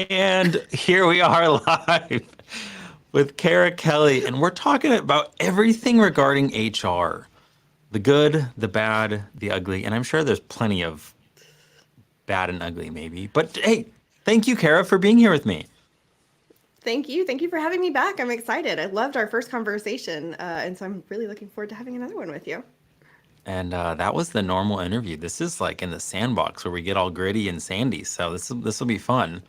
And here we are live with Kelley, and we're talking about everything regarding HR, the good, the bad, the ugly, and I'm sure there's plenty of bad and ugly, maybe. But hey, thank you, Kara, for being here with me. Thank you. Thank you for having me back. I'm excited. I loved our first conversation. And so I'm really looking forward to having another one with you. And that was the normal interview. This is like in the sandbox where we get all gritty and sandy. So this will be fun.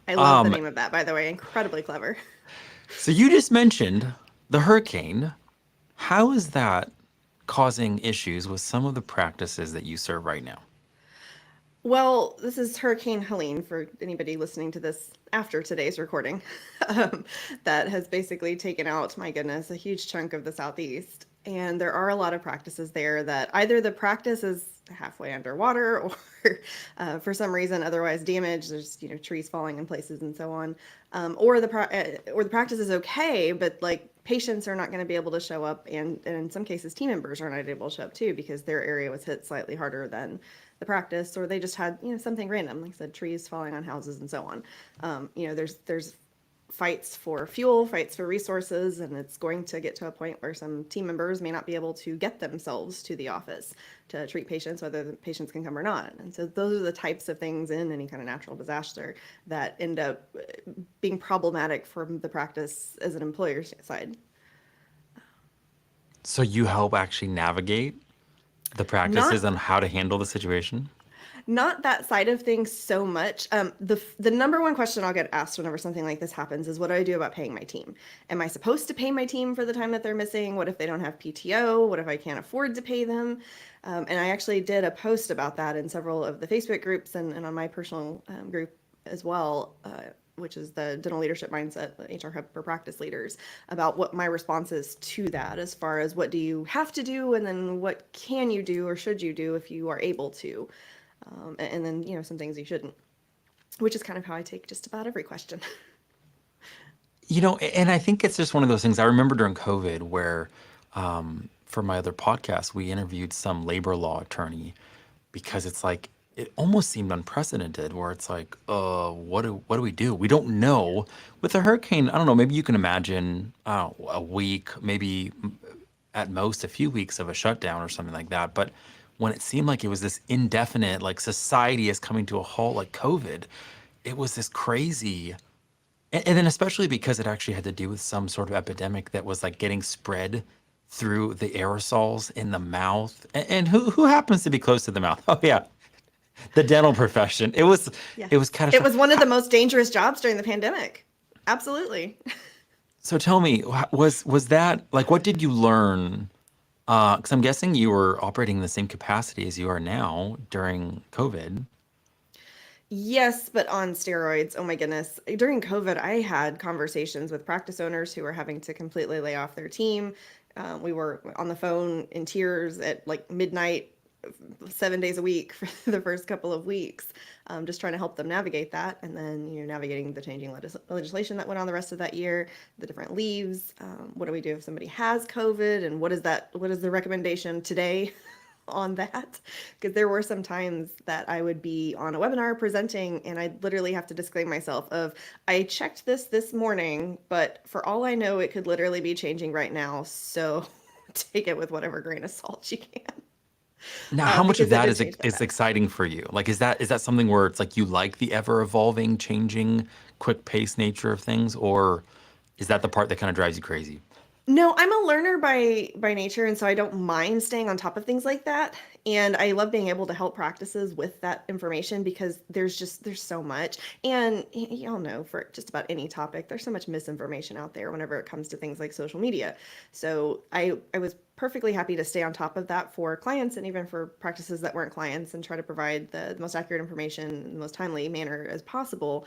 I love the Um, name of that, by the way. Incredibly clever. so you just mentioned the hurricane. How is that causing issues with some of the practices that you serve right now? Well, this is Hurricane Helene for anybody listening to this after today's recording. um, that has basically taken out, my goodness, a huge chunk of the Southeast. And there are a lot of practices there that either the practice is halfway underwater or for some reason otherwise damaged. There's trees falling in places and so on, or the practice is okay, but like patients are not going to be able to show up, and in some cases team members are not able to show up too because their area was hit slightly harder than the practice, or they just had something random, like I said, trees falling on houses and so on. There's fights for fuel, fights for resources, and it's going to get to a point where some team members may not be able to get themselves to the office to treat patients, whether the patients can come or not. And so those are the types of things in any kind of natural disaster that end up being problematic for the practice as an employer side. So you help actually navigate the Not practices on how to handle the situation? not that side of things so much. The number one question I'll get asked whenever something like this happens is, what do I do about paying my team? Am I supposed to pay my team for the time that they're missing? What if they don't have PTO? What if I can't afford to pay them? And I actually did a post about that in several of the Facebook groups, and on my personal group as well. Which is the Dental Leadership Mindset, the HR Hub for Practice Leaders, about what my response is to that, as far as what do you have to do, and then what can you do or should you do if you are able to, and then some things you shouldn't, which is kind of how I take just about every question. And I think it's just one of those things. I remember during COVID where, for my other podcast, we interviewed some labor law attorney because it's like it almost seemed unprecedented. Where it's like, what do we do? We don't know with a hurricane. I don't know. Maybe you can imagine, I don't know, a week, maybe at most a few weeks of a shutdown or something like that. But when it seemed like it was this indefinite, like society is coming to a halt, like COVID, it was this crazy. And then especially because it actually had to do with some sort of epidemic that was like getting spread through the aerosols in the mouth. And who happens to be close to the mouth? Oh yeah, the dental profession. It was Yes, it catastrophic. was one of the most dangerous jobs during the pandemic. Absolutely. So tell me, was that like what did you learn? Because I'm guessing you were operating in the same capacity as you are now during COVID. Yes, but on steroids. Oh my goodness. During COVID, I had conversations with practice owners who were having to completely lay off their team. We were on the phone in tears at like midnight, 7 days a week for the first couple of weeks, just trying to help them navigate that. And then, navigating the changing legislation that went on the rest of that year, the different leaves. What do we do if somebody has COVID? And what is that? What is the recommendation today on that? Because there were some times that I would be on a webinar presenting and I'd literally have to disclaim myself of, I checked this morning, but for all I know, it could literally be changing right now. So take it with whatever grain of salt you can, Now, how much of because it that did is change that is fast. exciting for you? Like, is that something where it's like you like the ever evolving, changing, quick pace nature of things, or is that the part that kind of drives you crazy? No, I'm a learner by nature, and so I don't mind staying on top of things like that. And I love being able to help practices with that information because there's so much. And y'all know, for just about any topic, there's so much misinformation out there whenever it comes to things like social media. So I was perfectly happy to stay on top of that for clients and even for practices that weren't clients, and try to provide the most accurate information in the most timely manner as possible.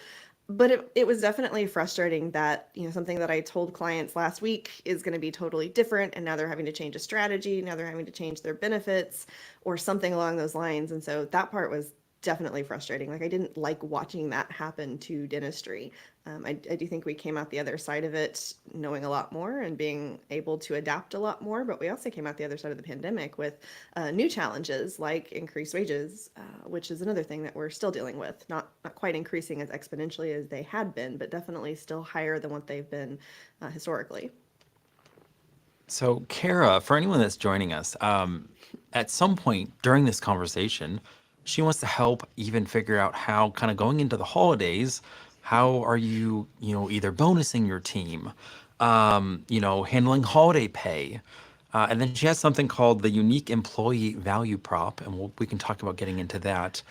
But it was definitely frustrating that something that I told clients last week is going to be totally different, and now they're having to change a strategy, now they're having to change their benefits or something along those lines. And so that part was definitely frustrating. Like I didn't like watching that happen to dentistry. I do think we came out the other side of it knowing a lot more and being able to adapt a lot more, but we also came out the other side of the pandemic with new challenges like increased wages, which is another thing that we're still dealing with. Not quite increasing as exponentially as they had been, but definitely still higher than what they've been historically. So, Kara, for anyone that's joining us, at some point during this conversation, she wants to help even figure out how, kind of going into the holidays, how are you, either bonusing your team, handling holiday pay. And then she has something called the unique employee value prop, and we can talk about getting into that.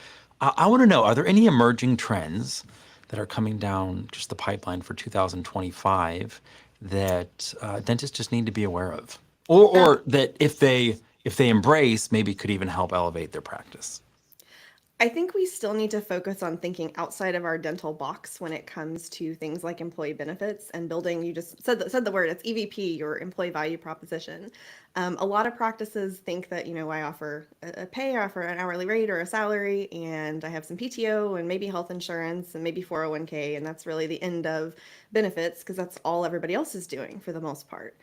I want to know, are there any emerging trends that are coming down just the pipeline for 2025 that dentists just need to be aware of, Uh, or that if they embrace, maybe could even help elevate their practice? I think we still need to focus on thinking outside of our dental box when it comes to things like employee benefits and building. You just said the word. It's EVP, your employee value proposition. A lot of practices think that I offer a pay, I offer an hourly rate or a salary, and I have some PTO and maybe health insurance and maybe 401k, and that's really the end of benefits because that's all everybody else is doing for the most part.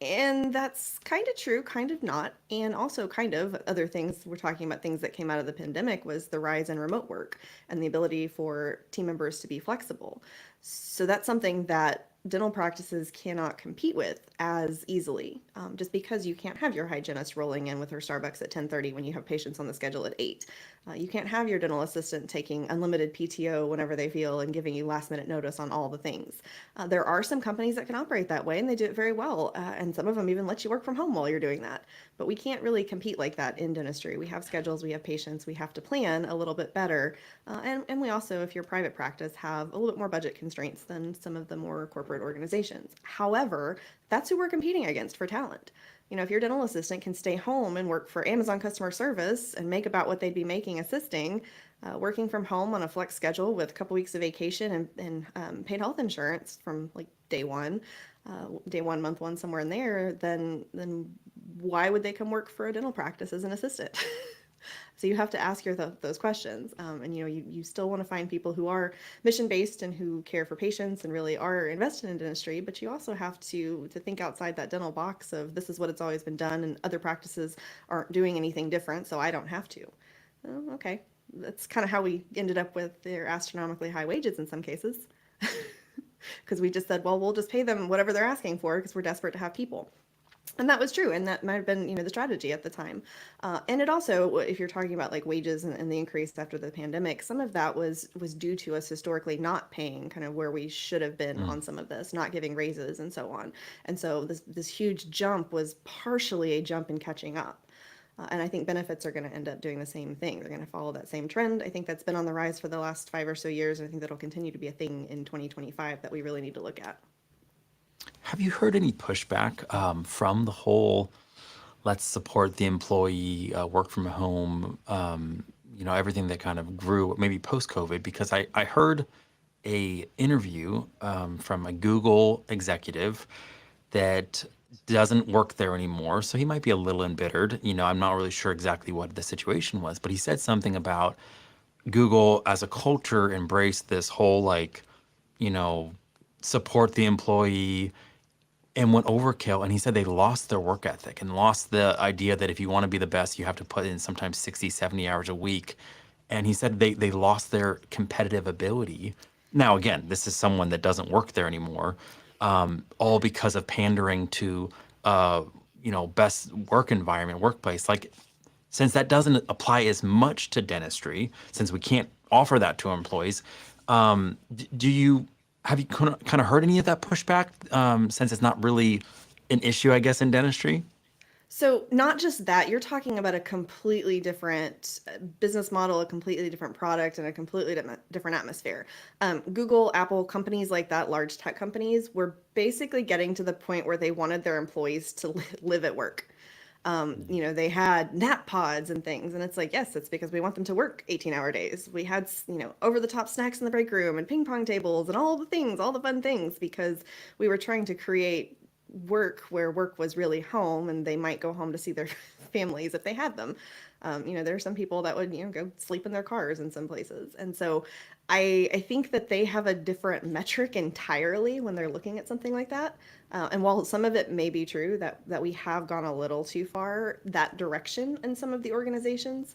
And that's kind of true, kind of not. And also, kind of other things we're talking about, things that came out of the pandemic was the rise in remote work and the ability for team members to be flexible. So, that's something that dental practices cannot compete with as easily, just because you can't have your hygienist rolling in with her Starbucks at 10:30 when you have patients on the schedule at 8. You can't have your dental assistant taking unlimited PTO whenever they feel and giving you last minute notice on all the things. There are some companies that can operate that way and they do it very well. And some of them even let you work from home while you're doing that. But we can't really compete like that in dentistry. We have schedules, we have patients, we have to plan a little bit better. And we also, if you're private practice, have a little bit more budget constraints than some of the more corporate organizations. However, that's who we're competing against for talent. If your dental assistant can stay home and work for Amazon customer service and make about what they'd be making assisting, working from home on a flex schedule with a couple weeks of vacation and paid health insurance from like day one, month one, somewhere in there, then why would they come work for a dental practice as an assistant? So you have to ask those questions, and you still want to find people who are mission based and who care for patients and really are invested in dentistry. But you also have to think outside that dental box of this is what it's always been done, and other practices aren't doing anything different, so I don't have to. Oh, okay, that's kind of how we ended up with their astronomically high wages in some cases, because we just said, well, we'll just pay them whatever they're asking for because we're desperate to have people. And that was true, and that might have been, the strategy at the time. And it also, if you're talking about like wages and the increase after the pandemic, some of that was due to us historically not paying kind of where we should have been Mm. on some of this, not giving raises and so on. And so this huge jump was partially a jump in catching up. And I think benefits are going to end up doing the same thing. They're going to follow that same trend. I think that's been on the rise for the last 5 or so years, and I think that'll continue to be a thing in 2025 that we really need to look at. Have you heard any pushback from the whole let's support the employee, work from home, everything that kind of grew maybe post COVID? Because I heard a interview from a Google executive that doesn't work there anymore. So he might be a little embittered. I'm not really sure exactly what the situation was, but he said something about Google as a culture embraced this whole like, you know, support the employee and went overkill. And he said they lost their work ethic and lost the idea that if you want to be the best, you have to put in sometimes 60, 70 hours a week. And he said they lost their competitive ability. Now, again, this is someone that doesn't work there anymore, all because of pandering to, best work environment, workplace. Like, since that doesn't apply as much to dentistry, since we can't offer that to our employees, do you have you kind of heard any of that pushback? Since it's not really an issue, I guess, in dentistry. So, not just that, you're talking about a completely different business model, a completely different product, and a completely different atmosphere. Google, Apple, companies like that, large tech companies, were basically getting to the point where they wanted their employees to live at work. They had nap pods and things, and it's like, yes, it's because we want them to work 18-hour days. We had, over the top snacks in the break room and ping pong tables and all the things, all the fun things, because we were trying to create work where work was really home and they might go home to see their families if they had them. There are some people that would, go sleep in their cars in some places. And so I think that they have a different metric entirely when they're looking at something like that. And while some of it may be true that we have gone a little too far that direction in some of the organizations,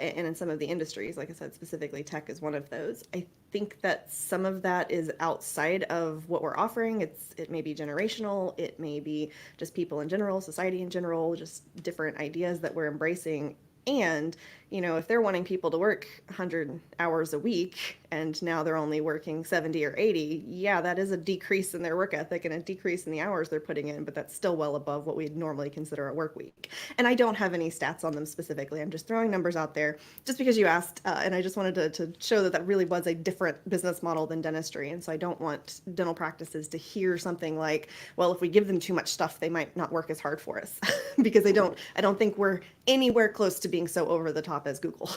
and in some of the industries, like I said, specifically tech is one of those. I think that some of that is outside of what we're offering. It may be generational, it may be just people in general, society in general, just different ideas that we're embracing. And, if they're wanting people to work 100 hours a week and now they're only working 70 or 80, yeah, that is a decrease in their work ethic and a decrease in the hours they're putting in, but that's still well above what we'd normally consider a work week. And I don't have any stats on them specifically. I'm just throwing numbers out there just because you asked. And I just wanted to show that really was a different business model than dentistry. And so I don't want dental practices to hear something like, well, if we give them too much stuff, they might not work as hard for us because I don't think we're anywhere close to being so over the top as Google.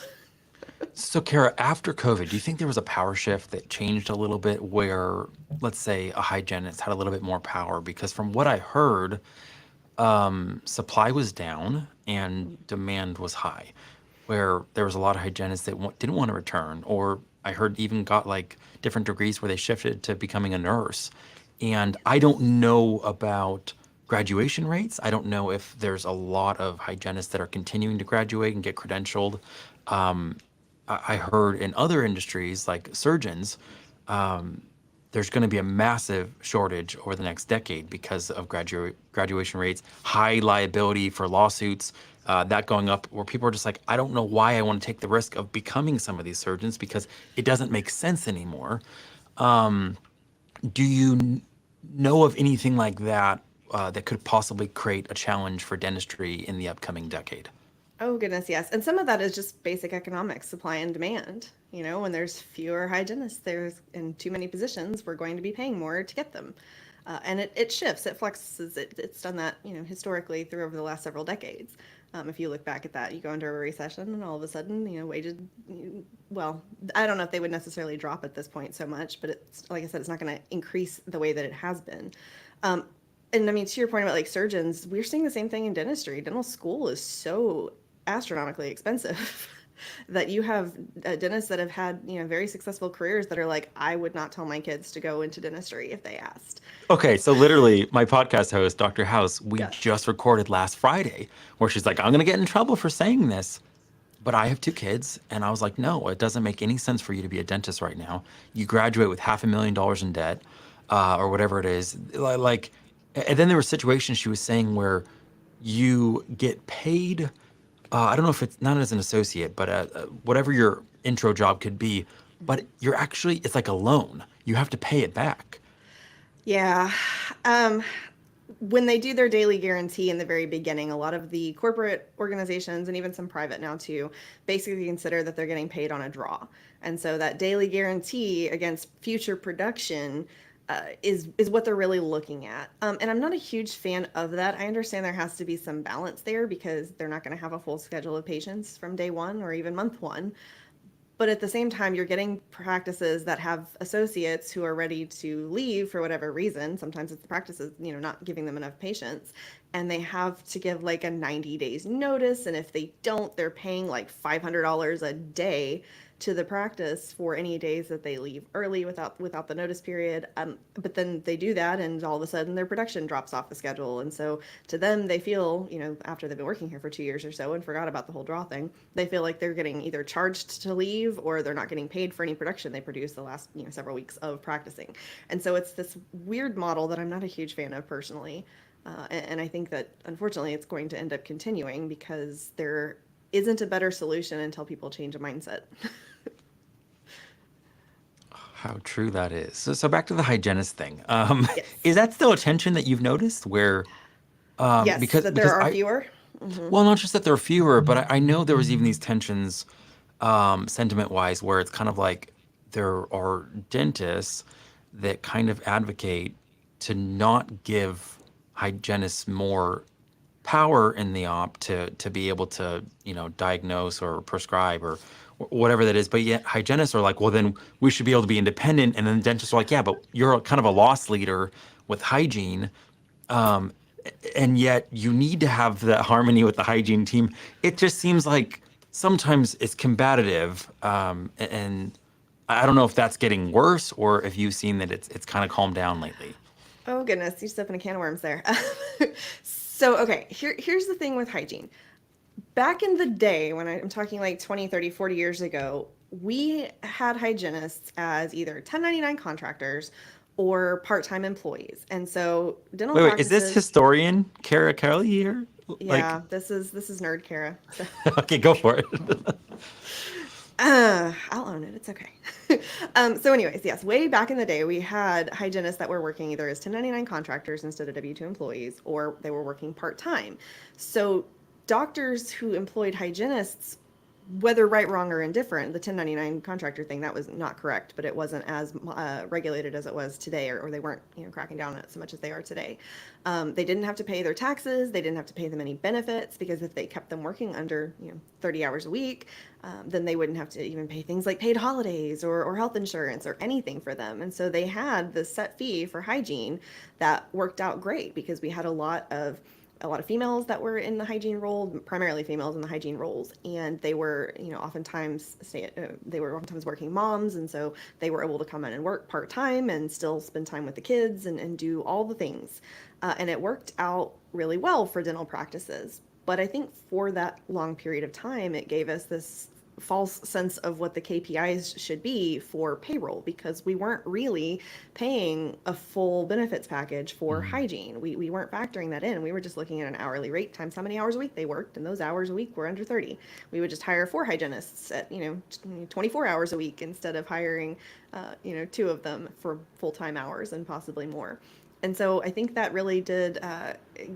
So, Kara, after COVID, do you think there was a power shift that changed a little bit where, let's say, a hygienist had a little bit more power? Because from what I heard, supply was down and demand was high, where there was a lot of hygienists that didn't want to return, or I heard even got like different degrees where they shifted to becoming a nurse. And I don't know about graduation rates. I don't know if there's a lot of hygienists that are continuing to graduate and get credentialed. I heard in other industries like surgeons, there's going to be a massive shortage over the next decade because of graduation rates, high liability for lawsuits, that going up, where people are just like, I don't know why I want to take the risk of becoming some of these surgeons because it doesn't make sense anymore. Do you know of anything like that that could possibly create a challenge for dentistry in the upcoming decade? Oh, goodness, yes. And some of that is just basic economics, supply and demand. When there's fewer hygienists, there's in too many positions, we're going to be paying more to get them. And it shifts, it flexes, it's done that, historically through over the last several decades. If you look back at that, you go into a recession and all of a sudden, wages, well, I don't know if they would necessarily drop at this point so much, but it's, like I said, it's not going to increase the way that it has been. And I mean, to your point about like surgeons, we're seeing the same thing in dentistry. Dental school is so astronomically expensive that you have dentists that have had, very successful careers that are like, I would not tell my kids to go into dentistry if they asked. Okay, so literally, my podcast host, Dr. House, we Yes. just recorded last Friday where she's like, I'm going to get in trouble for saying this, but I have two kids. And I was like, no, it doesn't make any sense for you to be a dentist right now. You graduate with $500,000 in debt, or whatever it is. Like, and then there were situations she was saying where you get paid. I don't know if it's not as an associate, but whatever your intro job could be, but it's like a loan. You have to pay it back. Yeah. When they do their daily guarantee in the very beginning, a lot of the corporate organizations and even some private now too, basically consider that they're getting paid on a draw. And so that daily guarantee against future production is what they're really looking at. And I'm not a huge fan of that. I understand there has to be some balance there because they're not going to have a full schedule of patients from day one or even month one. But at the same time, you're getting practices that have associates who are ready to leave for whatever reason. Sometimes it's the practices, not giving them enough patients. And they have to give like a 90 days notice. And if they don't, they're paying like $500 a day to the practice for any days that they leave early without the notice period. But then they do that and all of a sudden their production drops off the schedule. And so to them, they feel, after they've been working here for 2 years or so and forgot about the whole draw thing, they feel like they're getting either charged to leave or they're not getting paid for any production they produced the last, several weeks of practicing. And so it's this weird model that I'm not a huge fan of personally. And I think that unfortunately it's going to end up continuing because there isn't a better solution until people change a mindset. How true that is. So back to the hygienist thing. Yes. Is that still a tension that you've noticed where, Yes, because that there are fewer. Mm-hmm. well, not just that there are fewer, but I know there was even these tensions, sentiment wise, where it's kind of like there are dentists that kind of advocate to not give hygienists more power in the op to be able to diagnose or prescribe or whatever that is, but yet hygienists are like, well, then we should be able to be independent, and then dentists are like, yeah, but you're kind of a loss leader with hygiene. and yet you need to have that harmony with the hygiene team. It just seems like sometimes it's combative, and I don't know if that's getting worse or if you've seen that it's kind of calmed down lately. Oh goodness, you just opened a can of worms there. So, okay, here's the thing with hygiene. Back in the day, when I'm talking like 20, 30, 40 years ago, we had hygienists as either 1099 contractors or part-time employees. And so dental Wait, is this practices, historian Kara Kelley here? Like, yeah, this is nerd Kara. So okay, go for it. I'll own it. It's okay. So anyways, yes, way back in the day, we had hygienists that were working either as 1099 contractors instead of W-2 employees, or they were working part-time. So doctors who employed hygienists, whether right, wrong, or indifferent, the 1099 contractor thing, that was not correct, but it wasn't as regulated as it was today, or they weren't, cracking down on it so much as they are today. They didn't have to pay their taxes. They didn't have to pay them any benefits, because if they kept them working under, 30 hours a week, then they wouldn't have to even pay things like paid holidays or health insurance or anything for them. And so they had this set fee for hygiene that worked out great, because we had a lot of females that were in the hygiene role, primarily females in the hygiene roles, and they were, they were oftentimes working moms, and so they were able to come in and work part time and still spend time with the kids and do all the things, and it worked out really well for dental practices. But I think for that long period of time, it gave us this false sense of what the KPIs should be for payroll, because we weren't really paying a full benefits package for Mm. hygiene. We weren't factoring that in. We were just looking at an hourly rate times how many hours a week they worked, and those hours a week were under 30. We would just hire 4 hygienists at 24 hours a week instead of hiring 2 of them for full-time hours and possibly more. And so I think that really did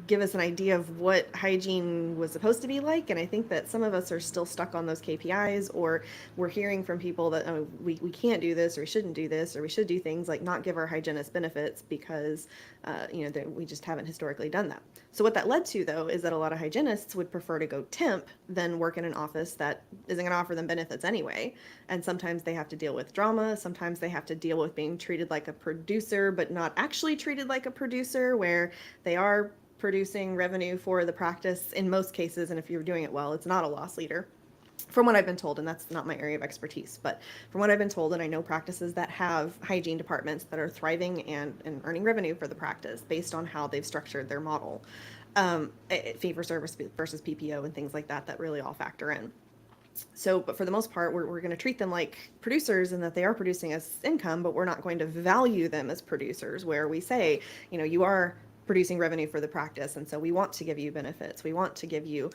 give us an idea of what hygiene was supposed to be like. And I think that some of us are still stuck on those KPIs, or we're hearing from people that, oh, we can't do this, or we shouldn't do this, or we should do things like not give our hygienists benefits because, that we just haven't historically done that. So what that led to, though, is that a lot of hygienists would prefer to go temp than work in an office that isn't going to offer them benefits anyway. And sometimes they have to deal with drama. Sometimes they have to deal with being treated like a producer, but not actually treated like a producer, where they are producing revenue for the practice in most cases. And if you're doing it well, it's not a loss leader, from what I've been told, and that's not my area of expertise, but from what I've been told, and I know practices that have hygiene departments that are thriving and earning revenue for the practice based on how they've structured their model. Fee for service versus PPO and things like that, that really all factor in. So, but for the most part, we're going to treat them like producers, and that they are producing us income, but we're not going to value them as producers, where we say, you are producing revenue for the practice, and so we want to give you benefits. We want to give you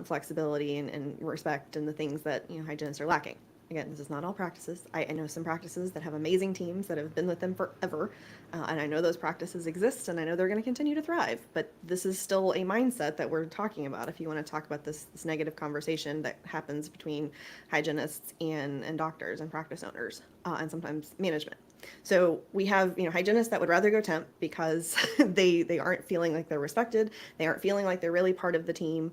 flexibility and respect, and the things that hygienists are lacking. Again, this is not all practices. I know some practices that have amazing teams that have been with them forever, and I know those practices exist, and I know they're going to continue to thrive. But this is still a mindset that we're talking about. If you want to talk about this negative conversation that happens between hygienists and doctors and practice owners, and sometimes management. So we have, hygienists that would rather go temp because they aren't feeling like they're respected. They aren't feeling like they're really part of the team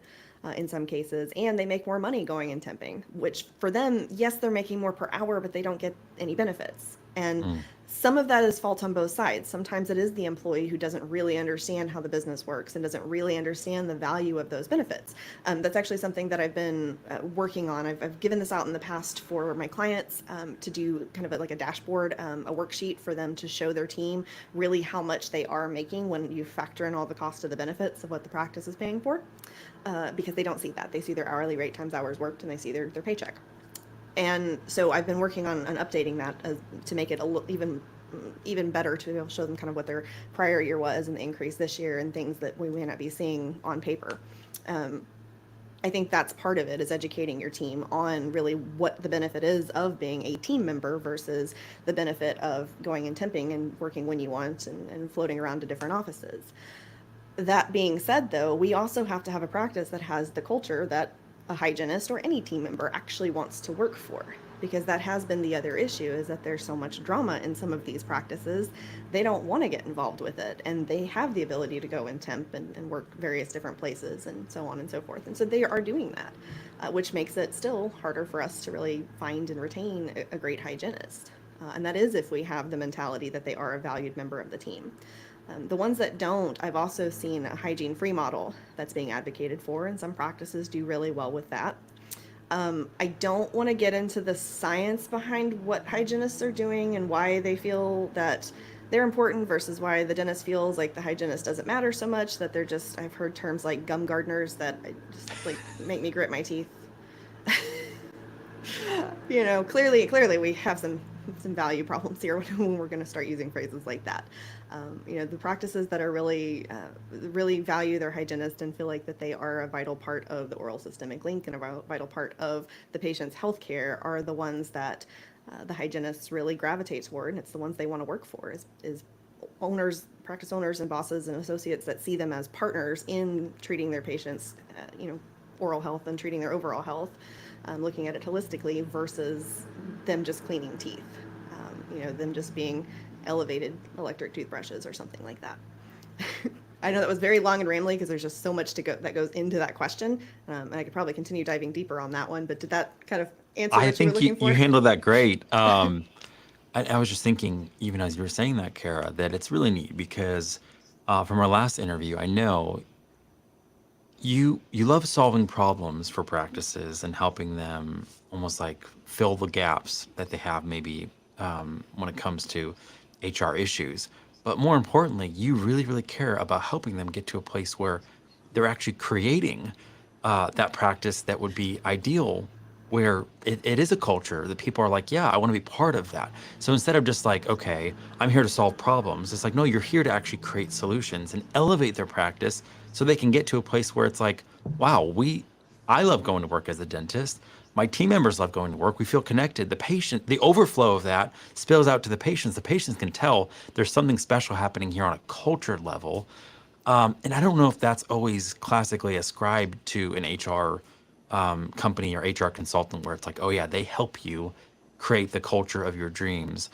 in some cases, and they make more money going and temping, which for them, yes, they're making more per hour, but they don't get any benefits. And Mm. some of that is fault on both sides. Sometimes it is the employee who doesn't really understand how the business works and doesn't really understand the value of those benefits. That's actually something that I've been working on. I've given this out in the past for my clients to do kind of like a dashboard, a worksheet for them to show their team really how much they are making when you factor in all the cost of the benefits of what the practice is paying for, because they don't see that. They see their hourly rate times hours worked, and they see their paycheck. And so I've been working on updating that to make it even better, to be able to show them kind of what their prior year was and the increase this year and things that we may not be seeing on paper. I think that's part of it, is educating your team on really what the benefit is of being a team member versus the benefit of going and temping and working when you want and floating around to different offices. That being said, though, we also have to have a practice that has the culture that a hygienist or any team member actually wants to work for, because that has been the other issue, is that there's so much drama in some of these practices. They don't want to get involved with it, and they have the ability to go and temp and work various different places and so on and so forth. And so they are doing that, which makes it still harder for us to really find and retain a great hygienist. And that is if we have the mentality that they are a valued member of the team. The ones that don't, I've also seen a hygiene-free model that's being advocated for, and some practices do really well with that. I don't want to get into the science behind what hygienists are doing and why they feel that they're important versus why the dentist feels like the hygienist doesn't matter so much, that they're just, I've heard terms like gum gardeners that just like make me grit my teeth. Clearly we have some value problems here when we're going to start using phrases like that. The practices that are really value their hygienist and feel like that they are a vital part of the oral systemic link and a vital part of the patient's health care are the ones that the hygienists really gravitate toward, and it's the ones they want to work for. Is owners, practice owners, and bosses and associates that see them as partners in treating their patients, oral health and treating their overall health, looking at it holistically versus them just cleaning teeth, them just being elevated electric toothbrushes or something like that. I know that was very long and rambly because there's just so much that goes into that question, and I could probably continue diving deeper on that one. But did that kind of answer I what you were think you, looking you for? handled that great. I was just thinking, even as you were saying that, Kara, that it's really neat because from our last interview, I know you love solving problems for practices and helping them almost like fill the gaps that they have maybe when it comes to HR issues. But more importantly, you really, really care about helping them get to a place where they're actually creating that practice that would be ideal, where it is a culture that people are like, yeah, I want to be part of that. So instead of just like, okay, I'm here to solve problems, it's like, no, you're here to actually create solutions and elevate their practice so they can get to a place where it's like, wow, I love going to work as a dentist. My team members love going to work. We feel connected. The patient, the overflow of that spills out to the patients. The patients can tell there's something special happening here on a culture level. And I don't know if that's always classically ascribed to an HR company or HR consultant where it's like, oh yeah, they help you create the culture of your dreams.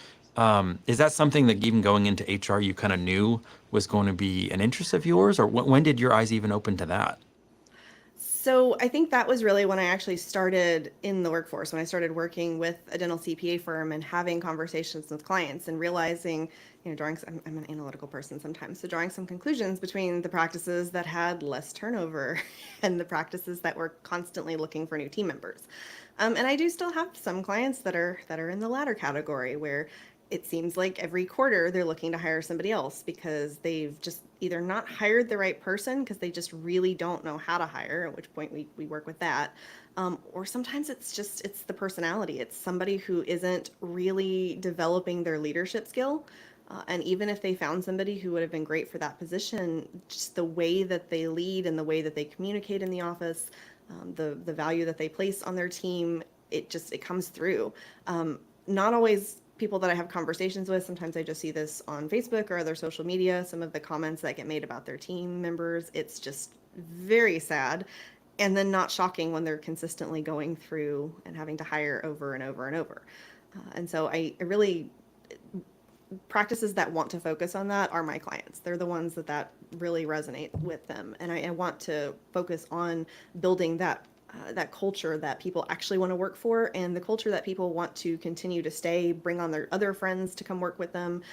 Is that something that even going into HR you kind of knew was going to be an interest of yours, or when did your eyes even open to that? So I think that was really when I actually started in the workforce, when I started working with a dental CPA firm and having conversations with clients and realizing, I'm an analytical person sometimes, so drawing some conclusions between the practices that had less turnover and the practices that were constantly looking for new team members. And I do still have some clients that are in the latter category where it seems like every quarter they're looking to hire somebody else because they've just either not hired the right person because they just really don't know how to hire, at which point we work with that. Or sometimes it's the personality. It's somebody who isn't really developing their leadership skill. And even if they found somebody who would have been great for that position, just the way that they lead and the way that they communicate in the office, the value that they place on their team, it comes through. Not always people that I have conversations with. Sometimes I just see this on Facebook or other social media, some of the comments that get made about their team members. It's just very sad. And then not shocking when they're consistently going through and having to hire over and over and over. And so I really, practices that want to focus on that are my clients. They're the ones that really resonate with them. And I want to focus on building that culture that people actually want to work for, and the culture that people want to continue to stay, bring on their other friends to come work with them.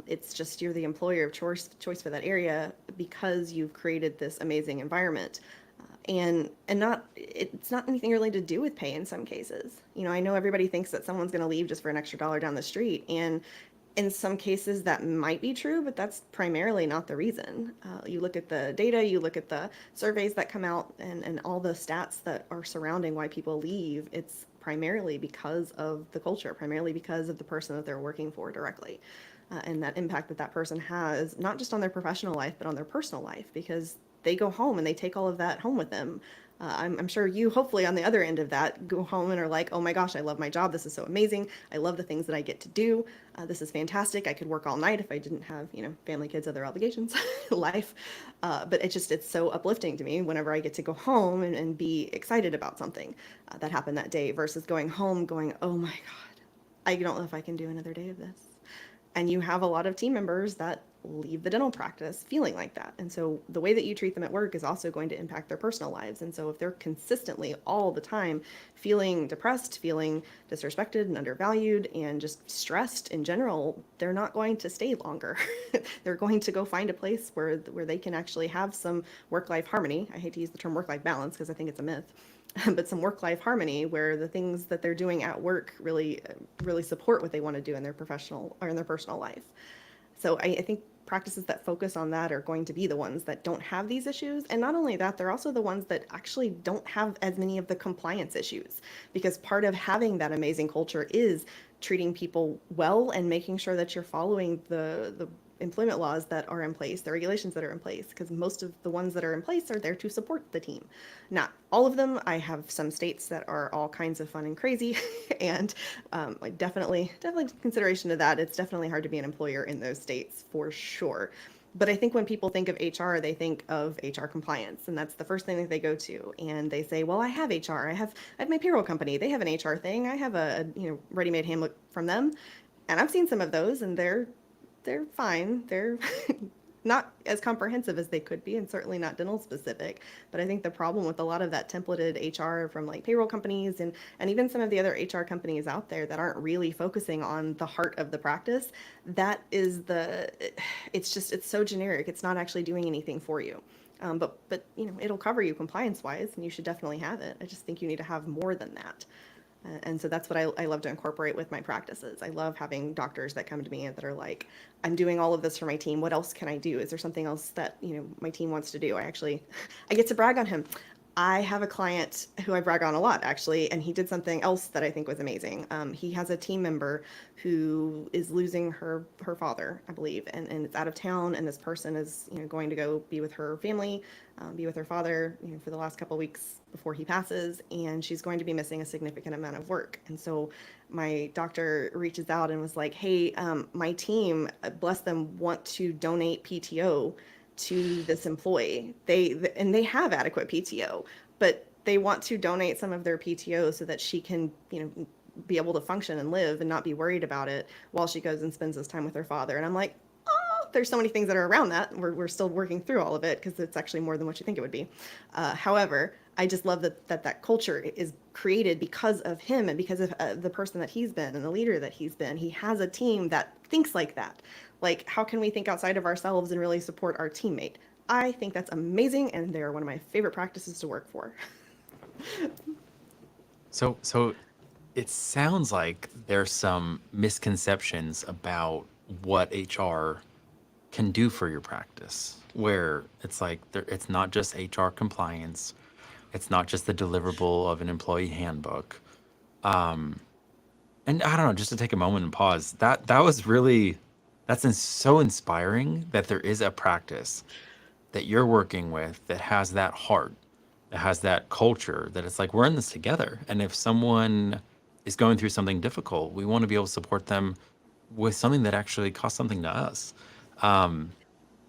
It's just, you're the employer of choice for that area because you've created this amazing environment. And not, it's not anything really to do with pay in some cases. I know everybody thinks that someone's going to leave just for an extra dollar down the street, and in some cases that might be true, but that's primarily not the reason. You look at the data, you look at the surveys that come out, and all the stats that are surrounding why people leave. It's primarily because of the culture, primarily because of the person that they're working for directly, and that impact that person has, not just on their professional life, but on their personal life, because they go home and they take all of that home with them. I'm sure you, hopefully on the other end of that, go home and are like, oh my gosh, I love my job. This is so amazing. I love the things that I get to do. This is fantastic. I could work all night if I didn't have, family, kids, other obligations, life. But it's so uplifting to me whenever I get to go home and be excited about something that happened that day versus going home going, oh my God, I don't know if I can do another day of this. And you have a lot of team members that leave the dental practice feeling like that. And so the way that you treat them at work is also going to impact their personal lives. And so if they're consistently all the time feeling depressed, feeling disrespected and undervalued, and just stressed in general, they're not going to stay longer. They're going to go find a place where they can actually have some work-life harmony. I hate to use the term work-life balance because I think it's a myth. But some work-life harmony where the things that they're doing at work really support what they want to do in their professional or in their personal life. So I think practices that focus on that are going to be the ones that don't have these issues. And not only that, they're also the ones that actually don't have as many of the compliance issues, because part of having that amazing culture is treating people well and making sure that you're following the employment laws that are in place, the regulations that are in place, because most of the ones that are in place are there to support the team. Not all of them. I have some states that are all kinds of fun and crazy, and like definitely consideration to that. It's definitely hard to be an employer in those states for sure. But I think when people think of HR, they think of HR compliance, and that's the first thing that they go to. And they say, "Well, I have HR. I have my payroll company. They have an HR thing. I have a ready-made handbook from them." And I've seen some of those, and they're fine. They're not as comprehensive as they could be, and certainly not dental specific. But I think the problem with a lot of that templated HR from like payroll companies and even some of the other HR companies out there that aren't really focusing on the heart of the practice, that is it's so generic. It's not actually doing anything for you. But it'll cover you compliance wise, and you should definitely have it. I just think you need to have more than that. And so that's what I love to incorporate with my practices. I love having doctors that come to me that are like, I'm doing all of this for my team. What else can I do? Is there something else that, my team wants to do? I get to brag on him. I have a client who I brag on a lot, actually, and he did something else that I think was amazing. He has a team member who is losing her father, I believe, and it's out of town, and this person is going to go be with her family, be with her father, for the last couple of weeks before he passes, and she's going to be missing a significant amount of work. And so my doctor reaches out and was like, "Hey, my team, bless them, want to donate PTO to this employee. They have adequate PTO, but they want to donate some of their PTO so that she can, be able to function and live and not be worried about it while she goes and spends this time with her father." And I'm like, oh, there's so many things that are around that. We're still working through all of it because it's actually more than what you think it would be. However, I just love that culture is created because of him and because of the person that he's been and the leader that he's been. He has a team that thinks like that. Like, how can we think outside of ourselves and really support our teammate? I think that's amazing, and they're one of my favorite practices to work for. So it sounds like there's some misconceptions about what HR can do for your practice, where it's like it's not just HR compliance, it's not just the deliverable of an employee handbook. And I don't know, just to take a moment and pause, that was really so inspiring that there is a practice that you're working with that has that heart, that has that culture, that it's like we're in this together. And if someone is going through something difficult, we want to be able to support them with something that actually costs something to us.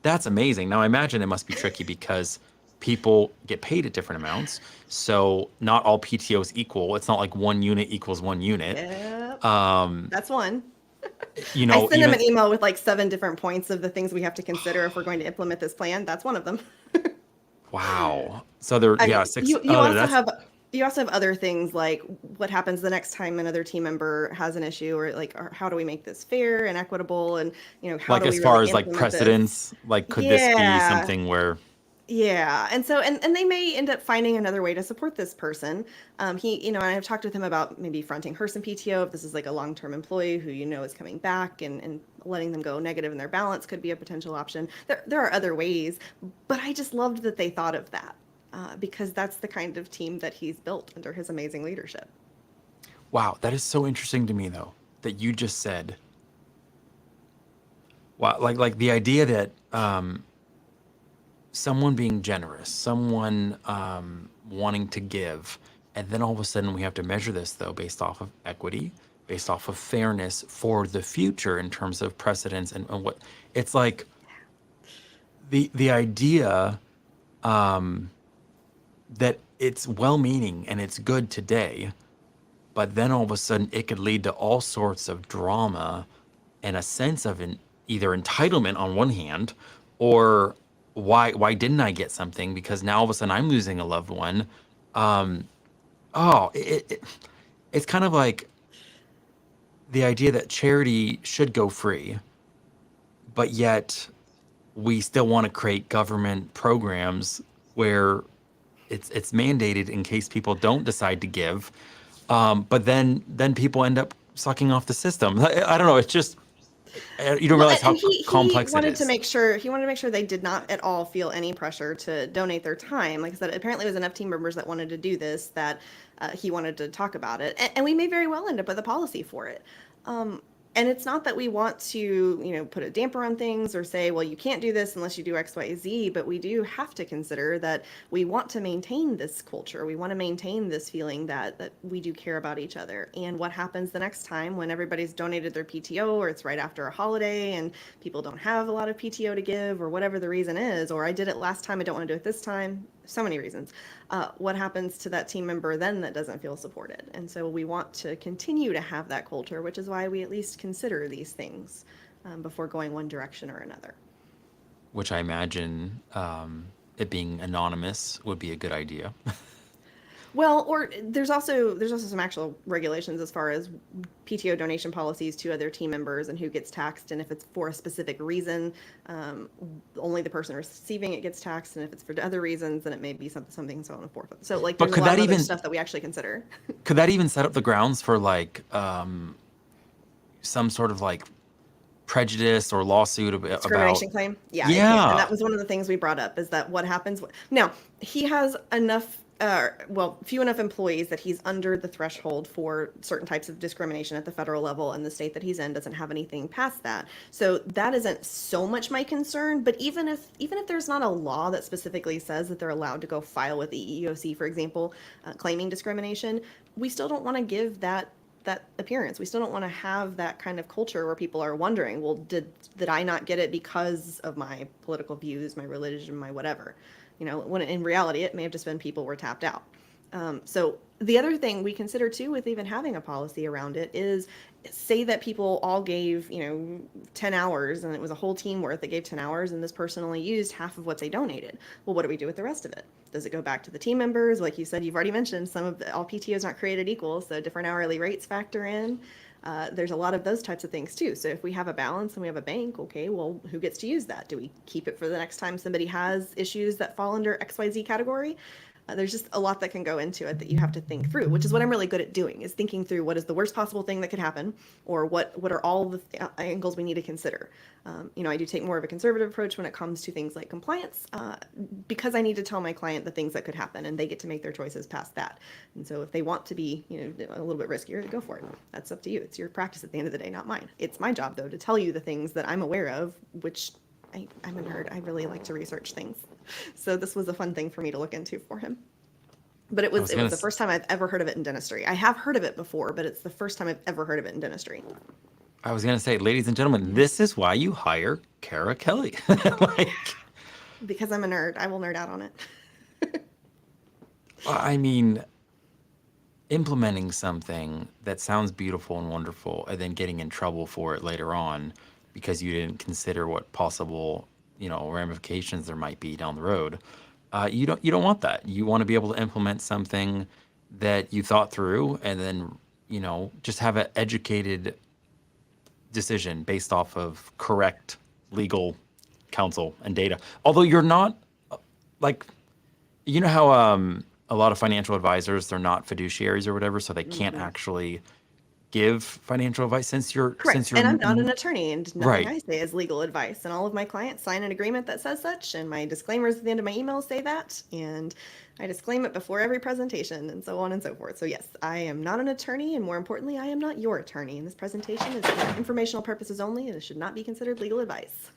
That's amazing. Now, I imagine it must be tricky because people get paid at different amounts. So not all PTO is equal. It's not like one unit equals one unit. Yep, Um, that's one. you I know, send him even an email with like 7 different points of the things we have to consider if we're going to implement this plan. That's one of them. wow. So there, I yeah, mean, six. you Oh, also that's have other things like what happens the next time another team member has an issue, or like, or how do we make this fair and equitable, and how like do as we far really as like implement this? precedents. Like, could this be Yeah, something where yeah. And so, and they may end up finding another way to support this person. And I've talked with him about maybe fronting her some PTO if this is like a long-term employee who is coming back, and letting them go negative in their balance could be a potential option. There are other ways, but I just loved that they thought of that, because that's the kind of team that he's built under his amazing leadership. wow, that is so interesting to me though, that you just said, wow, like the idea that someone being generous, someone wanting to give, and then all of a sudden we have to measure this though based off of equity, based off of fairness for the future in terms of precedents and what it's like the idea that it's well-meaning and it's good today, but then all of a sudden it could lead to all sorts of drama and a sense of either entitlement on one hand, or why didn't I get something because now all of a sudden I'm losing a loved one. Um, oh, it's kind of like the idea that charity should go free, but yet we still want to create government programs where it's mandated in case people don't decide to give. But then people end up sucking off the system. I don't know. It's just you don't Well, realize how and he complex it wanted to is. make sure they did not at all feel any pressure to donate their time. Like I said, apparently it was enough team members that wanted to do this that he wanted to talk about it, and we may very well end up with a policy for it. Um, and it's not that we want to, put a damper on things or say, well, you can't do this unless you do X, Y, Z, but we do have to consider that we want to maintain this culture. We want to maintain this feeling that we do care about each other. And what happens the next time when everybody's donated their PTO, or it's right after a holiday and people don't have a lot of PTO to give, or whatever the reason is, or I did it last time, I don't want to do it this time, so many reasons. What happens to that team member then that doesn't feel supported? And so we want to continue to have that culture, which is why we at least consider these things before going one direction or another. Which I imagine it being anonymous would be a good idea. Well, or there's also some actual regulations as far as PTO donation policies to other team members and who gets taxed, and if it's for a specific reason, only the person receiving it gets taxed, and if it's for other reasons, then it may be something so on and forth. So like, But there's a could lot that of other even stuff that we actually consider. could that even set up the grounds for like some sort of like prejudice or lawsuit about? Discrimination claim? Yeah, it can. And Yeah. that was one of the things we brought up, is that what happens now, he has enough few enough employees that he's under the threshold for certain types of discrimination at the federal level, and the state that he's in doesn't have anything past that. So that isn't so much my concern, but even if there's not a law that specifically says that they're allowed to go file with the EEOC, for example, claiming discrimination, we still don't want to give that appearance. We still don't want to have that kind of culture where people are wondering, well, did I not get it because of my political views, my religion, my whatever? When in reality, it may have just been people were tapped out. So the other thing we consider too with even having a policy around it is, say that people all gave, 10 hours, and it was a whole team worth that gave 10 hours, and this person only used half of what they donated. Well, what do we do with the rest of it? Does it go back to the team members? Like you said, you've already mentioned all PTOs aren't created equal, so different hourly rates factor in. There's a lot of those types of things too. So if we have a balance and we have a bank, okay, well, who gets to use that? Do we keep it for the next time somebody has issues that fall under XYZ category? There's just a lot that can go into it that you have to think through, which is what I'm really good at doing, is thinking through what is the worst possible thing that could happen, or what are all the angles we need to consider. I do take more of a conservative approach when it comes to things like compliance, because I need to tell my client the things that could happen, and they get to make their choices past that. And so if they want to be, a little bit riskier, go for it. That's up to you. It's your practice at the end of the day, not mine. It's my job, though, to tell you the things that I'm aware of, which I'm a nerd. I really like to research things. So this was a fun thing for me to look into for him. But it was the first time I've ever heard of it in dentistry. I have heard of it before, but it's the first time I've ever heard of it in dentistry. I was gonna say, ladies and gentlemen, this is why you hire Kara Kelley. Like, Because I'm a nerd, I will nerd out on it. I mean, implementing something that sounds beautiful and wonderful, and then getting in trouble for it later on because you didn't consider what possible, ramifications there might be down the road. You don't want that. You want to be able to implement something that you thought through, and then just have an educated decision based off of correct legal counsel and data. Although you're not like, how a lot of financial advisors, they're not fiduciaries or whatever, so they can't actually give financial advice since you're Correct. And I'm not an attorney, and nothing right. I say is legal advice. And all of my clients sign an agreement that says such, and my disclaimers at the end of my emails say that, and I disclaim it before every presentation, and so on and so forth. So yes, I am not an attorney, and more importantly, I am not your attorney. And this presentation is for informational purposes only, and it should not be considered legal advice.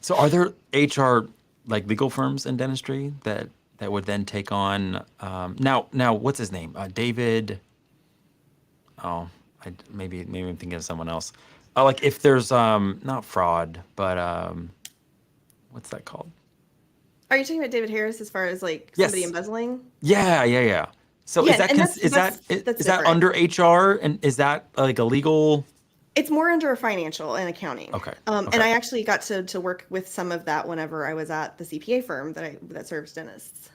So are there HR like legal firms in dentistry that would then take on now what's his name? David. Oh, maybe I'm thinking of someone else. Like if there's not fraud, but what's that called? Are you talking about David Harris as far as like Yes. somebody embezzling? Yeah. So Yeah, is that and is that that's is that different. under HR, and is that like a legal It's more under financial and accounting. Okay. And Okay. I actually got to work with some of that whenever I was at the CPA firm that serves dentists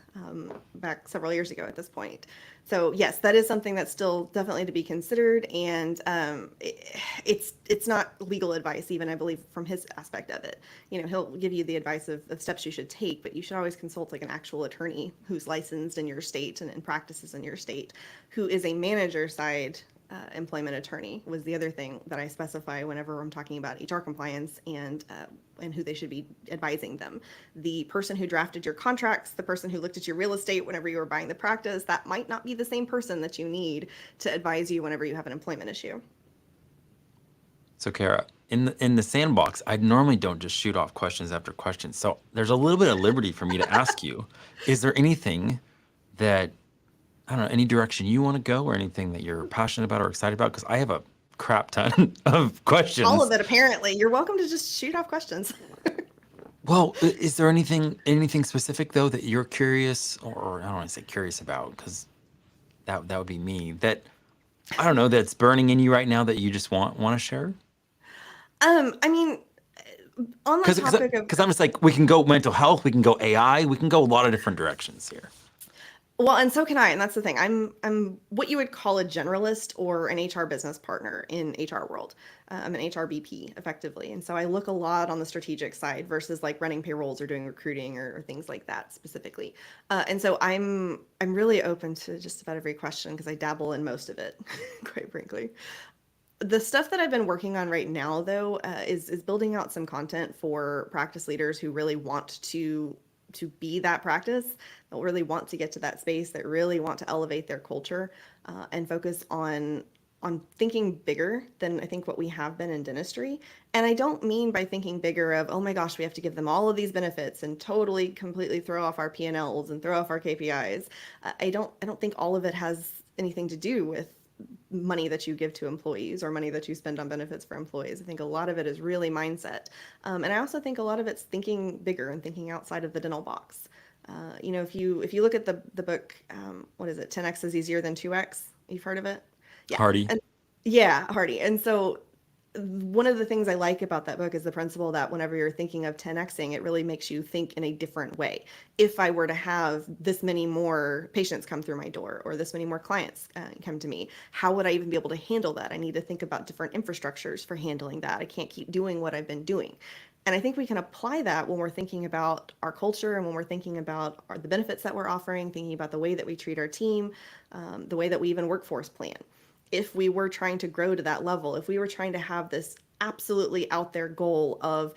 back several years ago at this point. So yes, that is something that's still definitely to be considered, and it's not legal advice, even I believe from his aspect of it. You know, he'll give you the advice of steps you should take, but you should always consult like an actual attorney who's licensed in your state and practices in your state, who is a manager side employment attorney was the other thing that I specify whenever I'm talking about HR compliance and who they should be advising them. The person who drafted your contracts, the person who looked at your real estate whenever you were buying the practice, that might not be the same person that you need to advise you whenever you have an employment issue. So Kara, in the sandbox, I normally don't just shoot off questions after questions. So there's a little bit of liberty for me to ask you, is there anything that, I don't know, any direction you want to go or anything that you're passionate about or excited about? Because I have a crap ton of All questions. of it, apparently. You're welcome to just shoot off questions. Well, is there anything specific though that you're curious or I don't want to say curious about because that would be me that I don't know that's burning in you right now that you just want to share? I mean, on the Because topic of because I'm just like we can go mental health, we can go AI, we can go a lot of different directions here. Well, and so can I, and that's the thing. I'm what you would call a generalist or an HR business partner in HR world. I'm an HR BP effectively, and so I look a lot on the strategic side versus like running payrolls or doing recruiting or things like that specifically. And so I'm really open to just about every question because I dabble in most of it, quite frankly. The stuff that I've been working on right now, though, is building out some content for practice leaders who really want to be that practice, that really want to get to that space, that really want to elevate their culture, and focus on thinking bigger than I think what we have been in dentistry. And I don't mean by thinking bigger of, oh my gosh, we have to give them all of these benefits and totally completely throw off our P&Ls and throw off our KPIs. I don't think all of it has anything to do with money that you give to employees or money that you spend on benefits for employees. I think a lot of it is really mindset. And I also think a lot of it's thinking bigger and thinking outside of the dental box. If you look at the book, what is it? 10x is easier than 2x. You've heard of it? Yeah. Hardy. And yeah, Hardy. And so one of the things I like about that book is the principle that whenever you're thinking of 10xing, it really makes you think in a different way. If I were to have this many more patients come through my door or this many more clients come to me, how would I even be able to handle that? I need to think about different infrastructures for handling that. I can't keep doing what I've been doing. And I think we can apply that when we're thinking about our culture and when we're thinking about the benefits that we're offering, thinking about the way that we treat our team, the way that we even workforce plan. If we were trying to grow to that level, if we were trying to have this absolutely out there goal of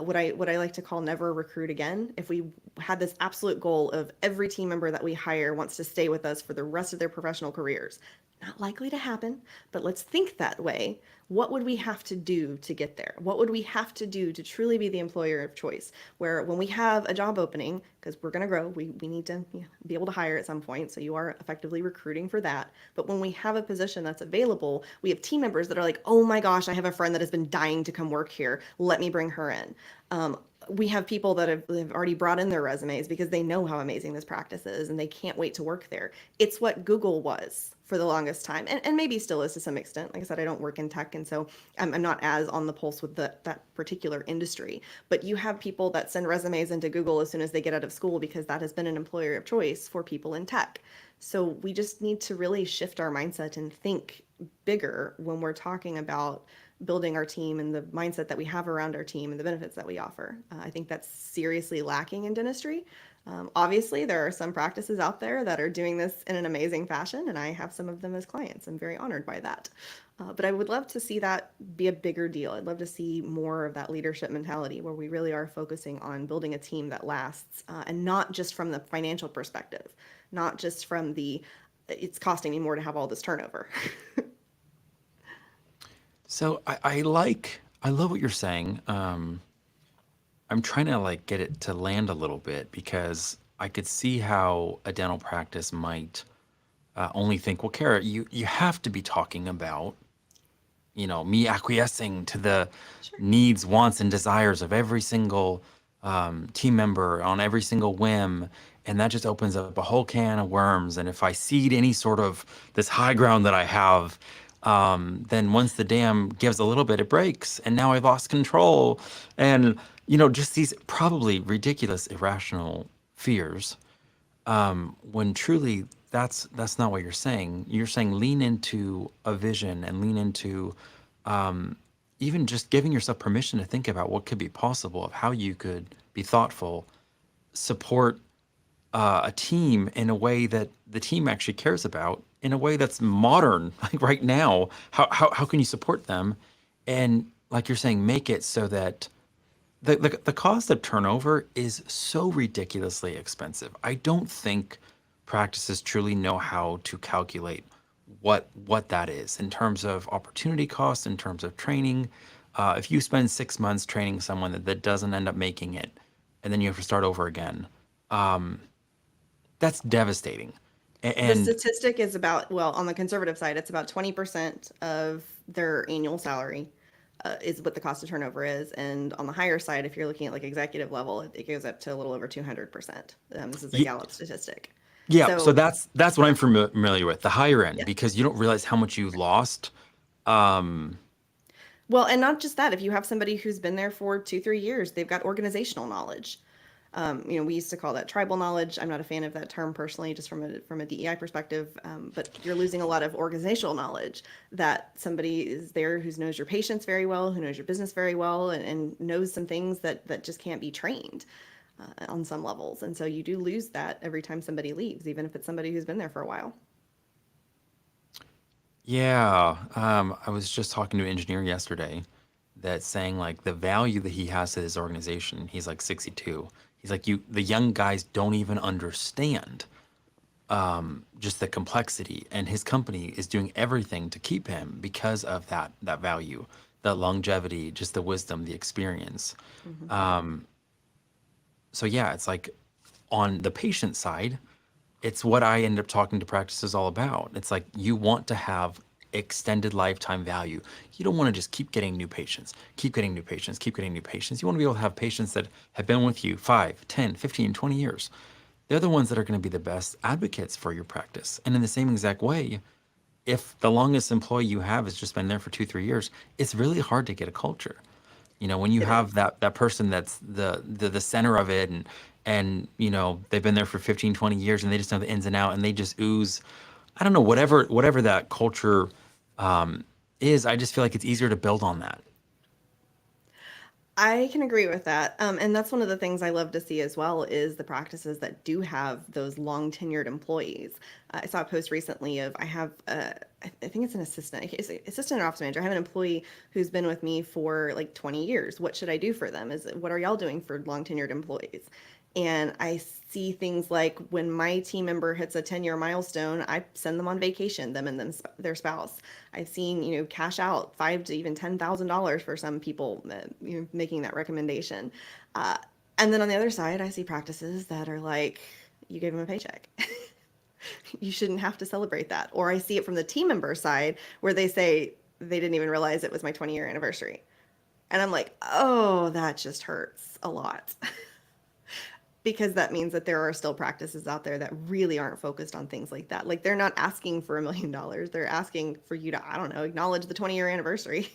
what I like to call never recruit again, if we had this absolute goal of every team member that we hire wants to stay with us for the rest of their professional careers, not likely to happen, but let's think that way. What would we have to do to get there? What would we have to do to truly be the employer of choice? Where when we have a job opening, because we're going to grow, we need to be able to hire at some point. So you are effectively recruiting for that. But when we have a position that's available, we have team members that are like, oh my gosh, I have a friend that has been dying to come work here. Let me bring her in. We have people that have already brought in their resumes because they know how amazing this practice is and they can't wait to work there. It's what Google was for the longest time, and maybe still is to some extent. Like I said, I don't work in tech, and so I'm not as on the pulse with that particular industry. But you have people that send resumes into Google as soon as they get out of school because that has been an employer of choice for people in tech. So we just need to really shift our mindset and think bigger when we're talking about building our team and the mindset that we have around our team and the benefits that we offer. I think that's seriously lacking in dentistry. Obviously, there are some practices out there that are doing this in an amazing fashion, and I have some of them as clients. I'm very honored by that. But I would love to see that be a bigger deal. I'd love to see more of that leadership mentality where we really are focusing on building a team that lasts, and not just from the financial perspective, not just from the it's costing me more to have all this turnover. So I love what you're saying. I'm trying to like get it to land a little bit because I could see how a dental practice might only think, well, Kara, you have to be talking about, me acquiescing to the Sure. needs, wants, and desires of every single team member on every single whim. And that just opens up a whole can of worms. And if I cede any sort of this high ground that I have, Then once the dam gives a little bit, it breaks, and now I've lost control. And, just these probably ridiculous, irrational fears, when truly that's not what you're saying. You're saying lean into a vision and lean into even just giving yourself permission to think about what could be possible, of how you could be thoughtful, support a team in a way that the team actually cares about, in a way that's modern. Like right now, how can you support them? And like you're saying, make it so that the cost of turnover is so ridiculously expensive. I don't think practices truly know how to calculate what that is in terms of opportunity cost, in terms of training. If you spend 6 months training someone that doesn't end up making it, and then you have to start over again, that's devastating. The And statistic is about, well, on the conservative side, it's about 20% of their annual salary is what the cost of turnover is. And on the higher side, if you're looking at like executive level, it goes up to a little over 200%. This is a y- Gallup statistic. yeah, so So, that's what I'm familiar with, the higher end, yeah. because you don't realize how much you lost. Um, Well, and not just that, if you have somebody who's been there for 2, 3 years, they've got organizational knowledge. We used to call that tribal knowledge. I'm not a fan of that term personally, just from a DEI perspective. But you're losing a lot of organizational knowledge, that somebody is there who knows your patients very well, who knows your business very well, and knows some things that just can't be trained on some levels. And so you do lose that every time somebody leaves, even if it's somebody who's been there for a while. Yeah, I was just talking to an engineer yesterday that's saying like the value that he has to his organization. He's like 62. He's like, the young guys don't even understand just the complexity, and his company is doing everything to keep him because of that value, that longevity, just the wisdom, the experience. Hmm. So yeah, it's like on the patient side, it's what I end up talking to practices all about. It's like you want to have extended lifetime value. You don't want to just keep getting new patients, keep getting new patients, keep getting new patients. You want to be able to have patients that have been with you 5, 10, 15, 20 years. They're the ones that are going to be the best advocates for your practice. And in the same exact way, if the longest employee you have has just been there for 2, 3 years, it's really hard to get a culture. When you It is. have that person that's the center of it, and they've been there for 15, 20 years, and they just know the ins and out, and they just ooze, I don't know, whatever that culture is. I just feel like it's easier to build on that. I can agree with that. And that's one of the things I love to see as well, is the practices that do have those long tenured employees. I saw a post recently of, I have, I think it's an assistant, it's an assistant or office manager. I have an employee who's been with me for like 20 years. What should I do for them? What are y'all doing for long tenured employees? And I see things like, when my team member hits a 10-year milestone, I send them on vacation, them and their spouse. I've seen, cash out five to even $10,000 for some people, making that recommendation. Uh, and then on the other side, I see practices that are like, you gave them a paycheck. You shouldn't have to celebrate that. Or I see it from the team member side, where they say they didn't even realize it was my 20-year anniversary. And I'm like, oh, that just hurts a lot. Because that means that there are still practices out there that really aren't focused on things like that. Like, they're not asking for $1 million. They're asking for you to, I don't know, acknowledge the 20-year anniversary.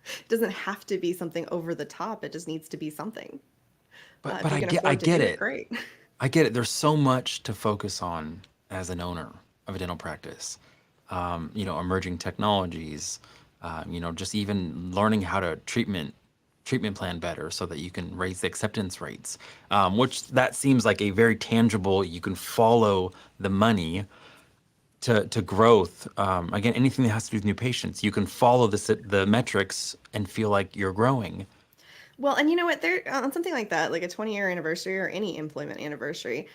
It doesn't have to be something over the top. It just needs to be something. But If you I can get I afford to get do it, it. great. I get it. There's so much to focus on as an owner of a dental practice. Emerging technologies, just even learning how to treatment plan better so that you can raise the acceptance rates, which that seems like a very tangible, you can follow the money to growth. Again, anything that has to do with new patients, you can follow the metrics and feel like you're growing. Well, and you know what? There, on something like that, like a 20-year anniversary or any employment anniversary,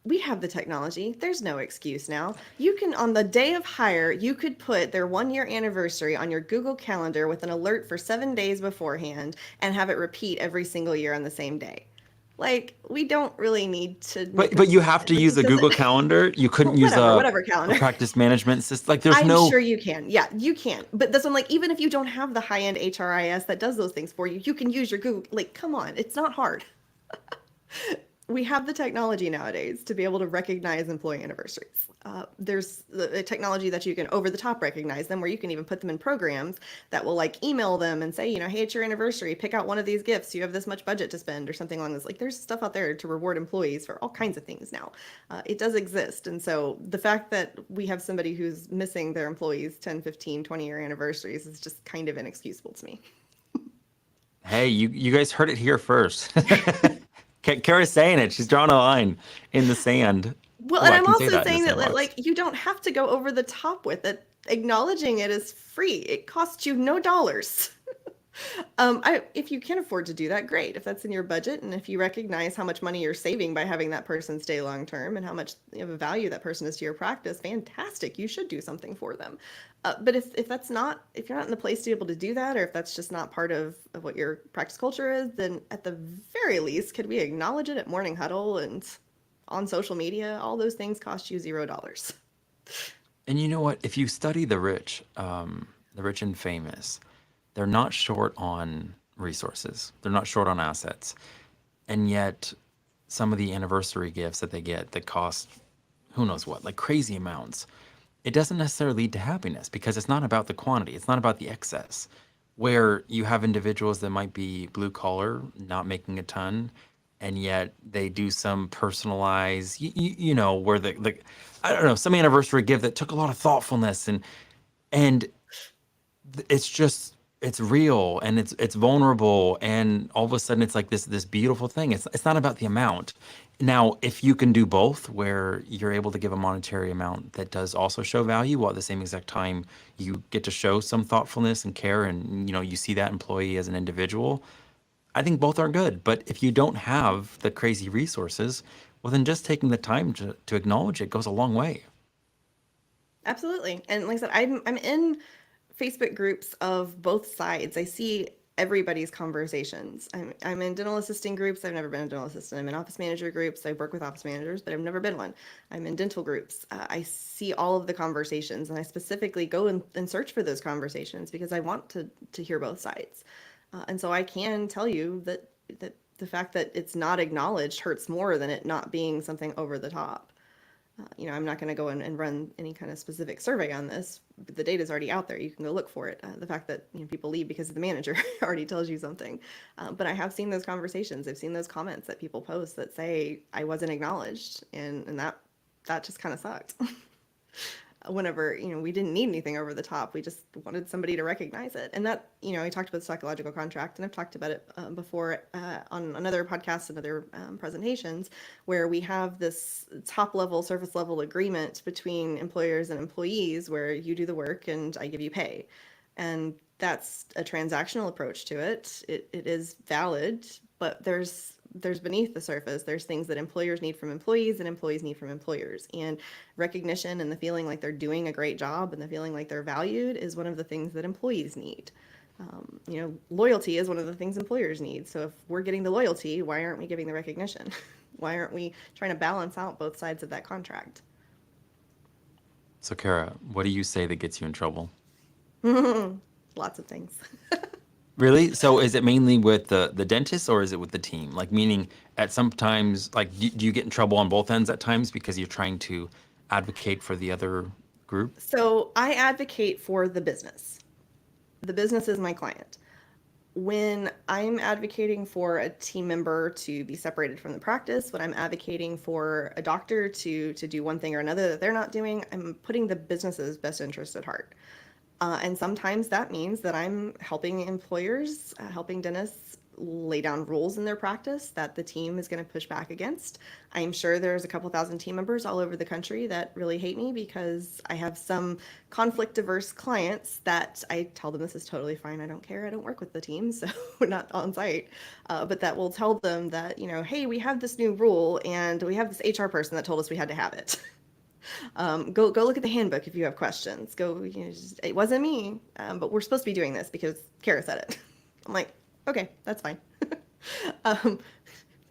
we have the technology. There's no excuse now. You can, on the day of hire, you could put their 1-year anniversary on your Google Calendar with an alert for 7 days beforehand, and have it repeat every single year on the same day. Like, we don't really need to make But this, you have to like, use this a doesn't, Google Calendar. You couldn't well, use whatever a calendar. practice management system. Like there's I'm no. sure you can. Yeah, you can. But that's one, like, even if you don't have the high-end HRIS that does those things for you, you can use your Google. Like, come on, it's not hard. we have the technology nowadays to be able to recognize employee anniversaries. There's the technology that you can over the top recognize them, where you can even put them in programs that will like email them and say, hey, it's your anniversary, pick out one of these gifts. You have this much budget to spend or something along this. Like there's stuff out there to reward employees for all kinds of things now. It does exist. And so the fact that we have somebody who's missing their employees 10, 15, 20-year anniversaries is just kind of inexcusable to me. Hey, you guys heard it here first. Kara's saying it. She's drawing a line in the sand. Well, Oh, and I I'm can say also that in the saying that sandbox. like you don't have to go over the top with it. Acknowledging it is free. It costs you no dollars. If you can afford to do that, great. If that's in your budget, and if you recognize how much money you're saving by having that person stay long term, and how much of a value that person is to your practice, fantastic. You should do something for them. But if that's not, if you're not in the place to be able to do that, or if that's just not part of what your practice culture is, then at the very least, could we acknowledge it at morning huddle and on social media? All those things cost you $0. And you know what? If you study the rich and famous, they're not short on resources. They're not short on assets. And yet, some of the anniversary gifts that they get that cost who knows what, like crazy amounts, it doesn't necessarily lead to happiness because it's not about the quantity, it's not about the excess. Where you have individuals that might be blue collar, not making a ton, and yet they do some personalized, where the I don't know, some anniversary gift that took a lot of thoughtfulness and it's just it's real and it's vulnerable and all of a sudden it's like this beautiful thing. It's not about the amount. Now, if you can do both, where you're able to give a monetary amount that does also show value, while at the same exact time you get to show some thoughtfulness and care, and you see that employee as an individual, I think both are good. But if you don't have the crazy resources, well, then just taking the time to acknowledge it goes a long way. Absolutely. And like I said, I'm in Facebook groups of both sides. I see everybody's conversations. I'm in dental assisting groups. I've never been a dental assistant. I'm in office manager groups. I work with office managers, but I've never been one. I'm in dental groups. I see all of the conversations, and I specifically go and search for those conversations because I want to hear both sides. And so I can tell you that the fact that it's not acknowledged hurts more than it not being something over the top. I'm not going to go in and run any kind of specific survey on this, but the data is already out there. You can go look for it. The fact that people leave because of the manager already tells you something. But I have seen those conversations. I've seen those comments that people post that say I wasn't acknowledged, and that just kind of sucked. Whenever we didn't need anything over the top, we just wanted somebody to recognize it. And that I talked about the psychological contract, and I've talked about it before on another podcast and other presentations, where we have this top level, surface level agreement between employers and employees, where you do the work and I give you pay. And that's a transactional approach to it. It is valid, but there's beneath the surface, there's things that employers need from employees and employees need from employers. And recognition and the feeling like they're doing a great job and the feeling like they're valued is one of the things that employees need. Loyalty is one of the things employers need. So if we're getting the loyalty, why aren't we giving the recognition? Why aren't we trying to balance out both sides of that contract? So, Kara, what do you say that gets you in trouble? Lots of things. Really? So is it mainly with the dentist or is it with the team? Like meaning at some times, like do you get in trouble on both ends at times because you're trying to advocate for the other group? So I advocate for the business. The business is my client. When I'm advocating for a team member to be separated from the practice, when I'm advocating for a doctor to do one thing or another that they're not doing, I'm putting the business's best interest at heart. And sometimes that means that I'm helping employers, helping dentists lay down rules in their practice that the team is going to push back against. I'm sure there's a couple thousand team members all over the country that really hate me because I have some conflict diverse clients that I tell them this is totally fine. I don't care. I don't work with the team, so we're not on site. But that will tell them that, hey, we have this new rule and we have this HR person that told us we had to have it. Go look at the handbook if you have questions. It wasn't me, but we're supposed to be doing this because Kara said it. I'm like, okay, that's fine.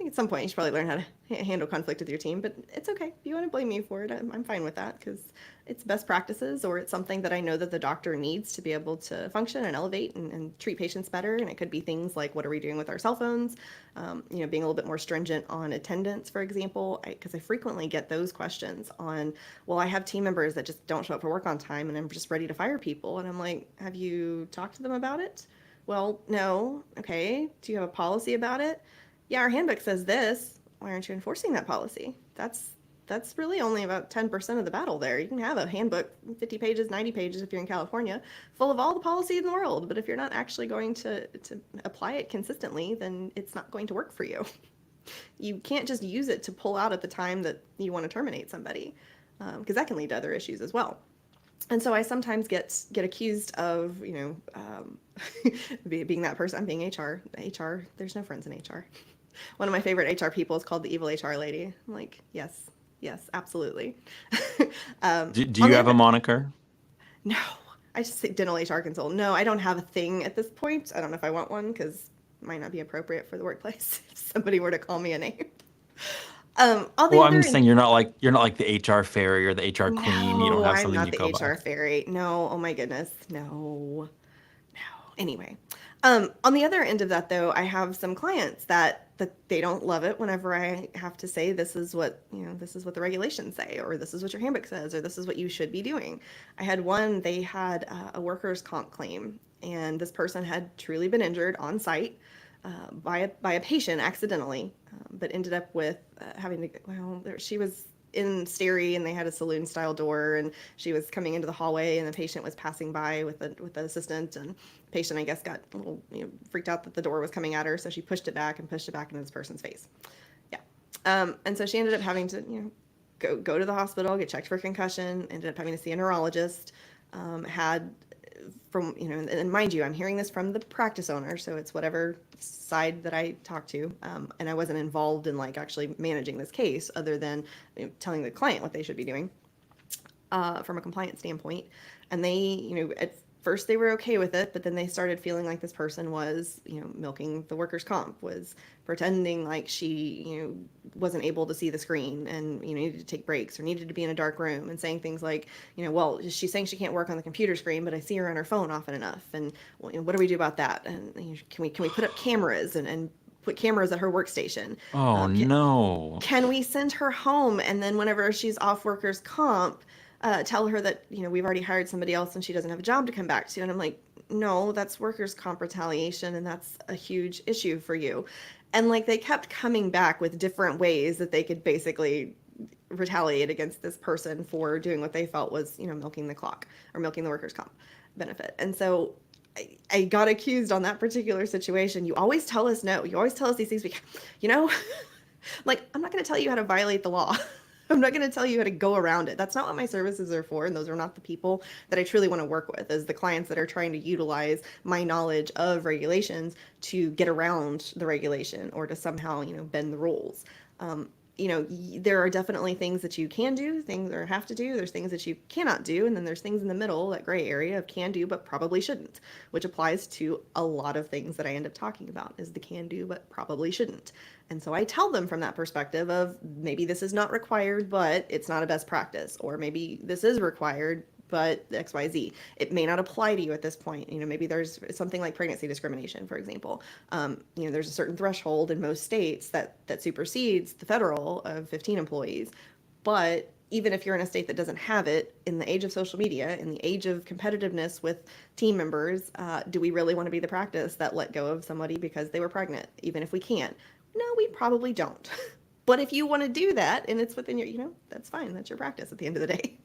think at some point you should probably learn how to handle conflict with your team, but it's okay. If you want to blame me for it, I'm fine with that because it's best practices, or it's something that I know that the doctor needs to be able to function and elevate and treat patients better. And it could be things like, what are we doing with our cell phones? Being a little bit more stringent on attendance, for example, because I frequently get those questions on, well, I have team members that just don't show up for work on time and I'm just ready to fire people. And I'm like, have you talked to them about it? Well, no. Okay. Do you have a policy about it? Yeah, our handbook says this. Why aren't you enforcing that policy? That's really only about 10% of the battle there. You can have a handbook, 50 pages, 90 pages if you're in California, full of all the policy in the world. But if you're not actually going to apply it consistently, then it's not going to work for you. You can't just use it to pull out at the time that you want to terminate somebody, because that can lead to other issues as well. And so I sometimes get accused of, being that person. I'm being HR. There's no friends in HR. One of my favorite HR people is called the evil HR lady. I'm like, yes, absolutely. Do you have a moniker? No, I just say dental HR consultant. No, I don't have a thing at this point. I don't know if I want one because it might not be appropriate for the workplace if somebody were to call me a name. I'm just saying you're not like the HR fairy or the HR queen. You don't No, have I'm something not you the go HR by. fairy. No, oh my goodness, no. Anyway, on the other end of that, though, I have some clients that they don't love it whenever I have to say this is what the regulations say, or this is what your handbook says, or this is what you should be doing. I had one. They had a workers' comp claim, and this person had truly been injured on site by a patient accidentally, but ended up with having to. Well, she was in Steri, and they had a saloon style door, and she was coming into the hallway, and the patient was passing by with the assistant, and the patient, I guess, got a little freaked out that the door was coming at her, so she pushed it back into this person's face. Yeah. And so she ended up having to go to the hospital, get checked for concussion, ended up having to see a neurologist. Had from and mind you, I'm hearing this from the practice owner, so it's whatever side that I talk to, and I wasn't involved in like actually managing this case other than telling the client what they should be doing from a compliance standpoint. And they at first they were okay with it, but then they started feeling like this person was milking the workers' comp, was pretending like she wasn't able to see the screen and needed to take breaks or needed to be in a dark room, and saying things like well, she's saying she can't work on the computer screen, but I see her on her phone often enough, and what do we do about that? And can we put up cameras and put cameras at her workstation? Oh no. Can we send her home, and then whenever she's off workers' comp, tell her that we've already hired somebody else and she doesn't have a job to come back to? And I'm like, no, that's workers' comp retaliation, and that's a huge issue for you. And like they kept coming back with different ways that they could basically retaliate against this person for doing what they felt was milking the clock or milking the workers' comp benefit. And so I got accused on that particular situation. You always tell us no. You always tell us these things. Like, I'm not going to tell you how to violate the law. I'm not going to tell you how to go around it. That's not what my services are for. And those are not the people that I truly want to work with, as the clients that are trying to utilize my knowledge of regulations to get around the regulation or to somehow, bend the rules. There are definitely things that you can do, things or have to do. There's things that you cannot do. And then there's things in the middle, that gray area of can do, but probably shouldn't, which applies to a lot of things that I end up talking about, is the can do, but probably shouldn't. And so I tell them from that perspective of maybe this is not required, but it's not a best practice, or maybe this is required, but XYZ. It may not apply to you at this point. Maybe there's something like pregnancy discrimination, for example. There's a certain threshold in most states that supersedes the federal of 15 employees. But even if you're in a state that doesn't have it, in the age of social media, in the age of competitiveness with team members, do we really want to be the practice that let go of somebody because they were pregnant, even if we can't? No, we probably don't. But if you want to do that and it's within your, that's fine. That's your practice at the end of the day.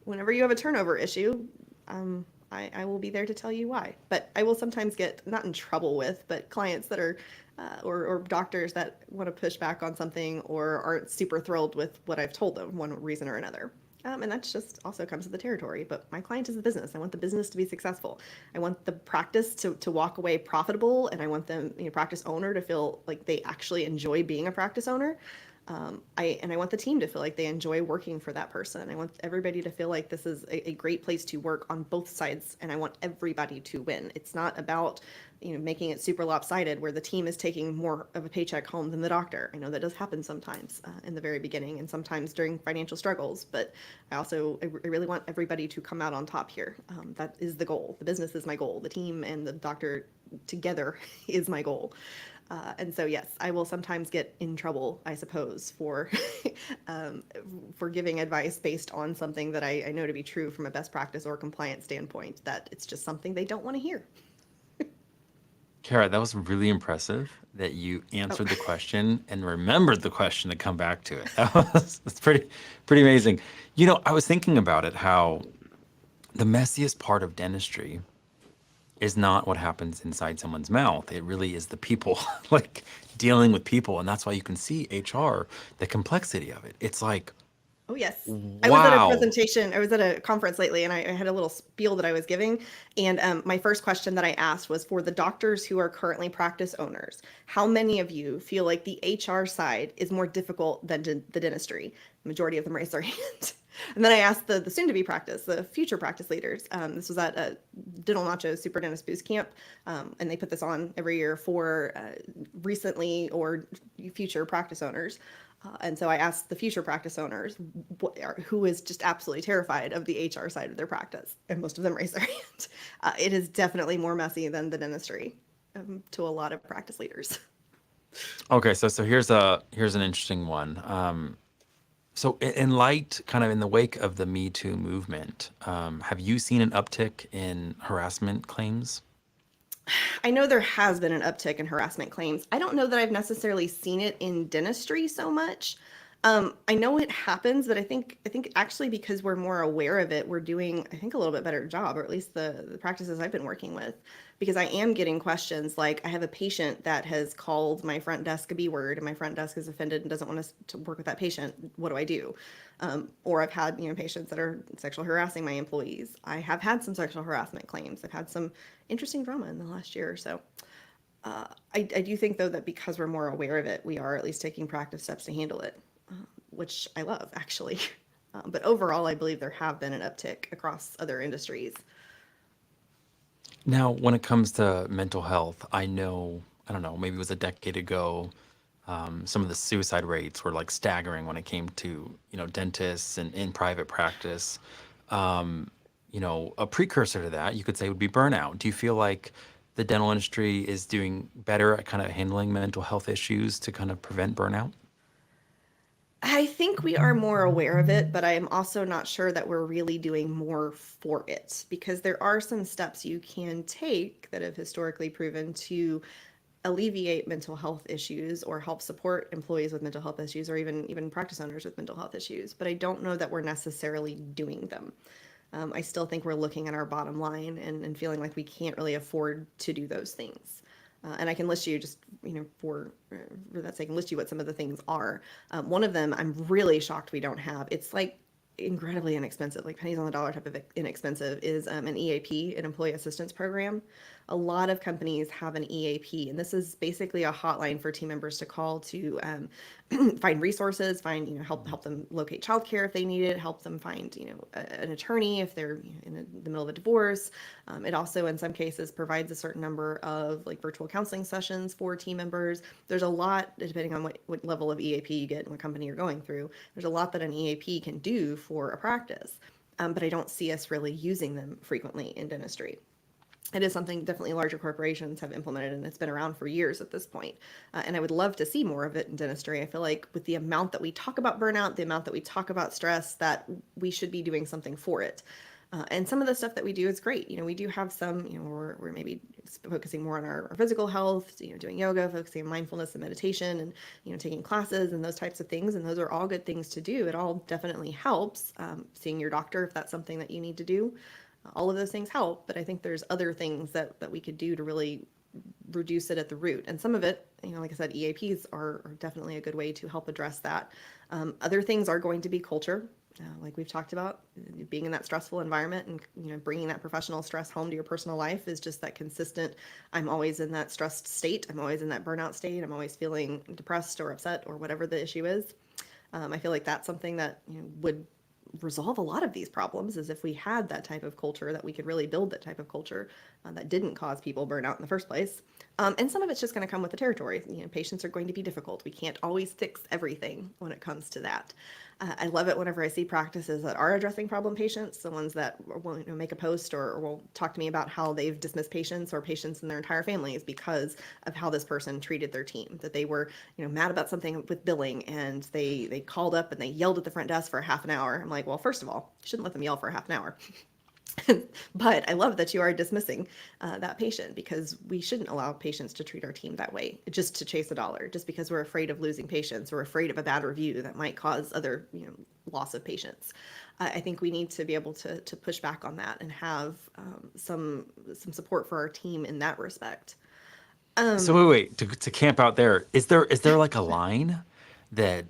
Whenever you have a turnover issue, I will be there to tell you why. But I will sometimes get, not in trouble with, but clients that are, or doctors that want to push back on something or aren't super thrilled with what I've told them, one reason or another. And that's just also comes with the territory. But my client is the business. I want the business to be successful. I want the practice to walk away profitable, and I want them, practice owner, to feel like they actually enjoy being a practice owner. I want the team to feel like they enjoy working for that person. I want everybody to feel like this is a great place to work on both sides, and I want everybody to win. It's not about, making it super lopsided where the team is taking more of a paycheck home than the doctor. I know that does happen sometimes in the very beginning and sometimes during financial struggles, but I really want everybody to come out on top here. That is the goal. The business is my goal. The team and the doctor together is my goal. And so, yes, I will sometimes get in trouble, I suppose, for for giving advice based on something that I know to be true from a best practice or compliance standpoint, that it's just something they don't want to hear. Kara, that was really impressive that you Oh, answered the question and remembered the question to come back to it. That's pretty amazing. I was thinking about it, how the messiest part of dentistry is not what happens inside someone's mouth. It really is the people, like dealing with people. And that's why you can see HR, the complexity of it. It's like, oh, yes. I was at a wow. presentation, I was at a conference lately, and I had a little spiel that I was giving. And my first question that I asked was for the doctors who are currently practice owners, how many of you feel like the HR side is more difficult than the dentistry? The majority of them raised their hand. And then I asked the soon-to-be practice, the future practice leaders. This was at a Dental Nacho Super Dentist Boost Camp, and they put this on every year for recently or future practice owners. And so I asked the future practice owners who is just absolutely terrified of the HR side of their practice, and most of them raised their hand. It is definitely more messy than the dentistry to a lot of practice leaders. Okay, so here's an interesting one. So in light, kind of in the wake of the Me Too movement, have you seen an uptick in harassment claims? I know there has been an uptick in harassment claims. I don't know that I've necessarily seen it in dentistry so much. I know it happens, but I think actually because we're more aware of it, we're doing, I think, a little bit better job, or at least the practices I've been working with. Because I am getting questions like, I have a patient that has called my front desk a B word, and my front desk is offended and doesn't want us to work with that patient. What do I do? Or I've had, patients that are sexual harassing my employees. I have had some sexual harassment claims. I've had some interesting drama in the last year or so. I do think, though, that because we're more aware of it, we are at least taking proactive steps to handle it, which I love, actually. But overall, I believe there have been an uptick across other industries. Now, when it comes to mental health, I don't know, maybe it was a decade ago, some of the suicide rates were like staggering when it came to, dentists and in private practice. A precursor to that, you could say, would be burnout. Do you feel like the dental industry is doing better at kind of handling mental health issues to kind of prevent burnout? I think we are more aware of it, but I am also not sure that we're really doing more for it, because there are some steps you can take that have historically proven to alleviate mental health issues or help support employees with mental health issues, or even practice owners with mental health issues. But I don't know that we're necessarily doing them. I still think we're looking at our bottom line and feeling like we can't really afford to do those things. And I can list you just, for that sake, and list you what some of the things are. One of them I'm really shocked we don't have. It's like incredibly inexpensive, like pennies on the dollar type of inexpensive, is an EAP, an employee assistance program. A lot of companies have an EAP, and this is basically a hotline for team members to call to find resources, find, help them locate childcare if they need it, help them find, an attorney if they're, in the middle of a divorce. It also, in some cases, provides a certain number of like virtual counseling sessions for team members. There's a lot, depending on what level of EAP you get and what company you're going through. There's a lot that an EAP can do for a practice, but I don't see us really using them frequently in dentistry. It is something definitely larger corporations have implemented, and it's been around for years at this point. And I would love to see more of it in dentistry. I feel like with the amount that we talk about burnout, the amount that we talk about stress, that we should be doing something for it. And some of the stuff that we do is great. We do have some, we're maybe focusing more on our physical health, doing yoga, focusing on mindfulness and meditation, and, taking classes and those types of things. And those are all good things to do. It all definitely helps. Seeing your doctor, if that's something that you need to do, all of those things help. But I think there's other things that we could do to really reduce it at the root. And some of it, like I said, EAPs are definitely a good way to help address that. Other things are going to be culture. Like we've talked about, being in that stressful environment and bringing that professional stress home to your personal life is just that consistent. I'm always in that stressed state. I'm always in that burnout state. I'm always feeling depressed or upset or whatever the issue is. I feel like that's something that would resolve a lot of these problems, is if we had that type of culture, that we could really build that type of culture that didn't cause people burnout in the first place. And some of it's just going to come with the territory. Patients are going to be difficult. We can't always fix everything when it comes to that. I love it whenever I see practices that are addressing problem patients, the ones that will make a post or will talk to me about how they've dismissed patients or patients in their entire families because of how this person treated their team, that they were mad about something with billing and they called up and they yelled at the front desk for a half an hour. I'm like, well, first of all, you shouldn't let them yell for a half an hour. But I love that you are dismissing that patient, because we shouldn't allow patients to treat our team that way just to chase a dollar, just because we're afraid of losing patients or afraid of a bad review that might cause other loss of patients. I think we need to be able to push back on that and have some support for our team in that respect. So wait, to camp out there, is there like a line that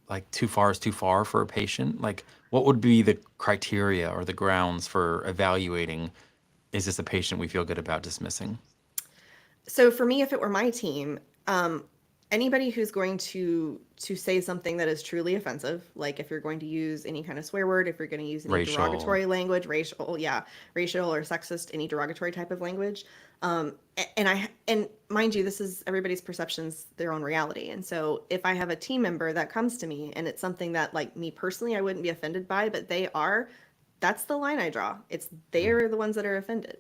like too far is too far for a patient? Like, what would be the criteria or the grounds for evaluating, is this a patient we feel good about dismissing? So for me, if it were my team, anybody who's going to say something that is truly offensive, like if you're going to use any kind of swear word, if you're going to use any Racial. derogatory language, racial or sexist, any derogatory type of language. And mind you, this is everybody's perceptions, their own reality. And so if I have a team member that comes to me and it's something that, like, me personally, I wouldn't be offended by, but they are, that's the line I draw. It's they're the ones that are offended.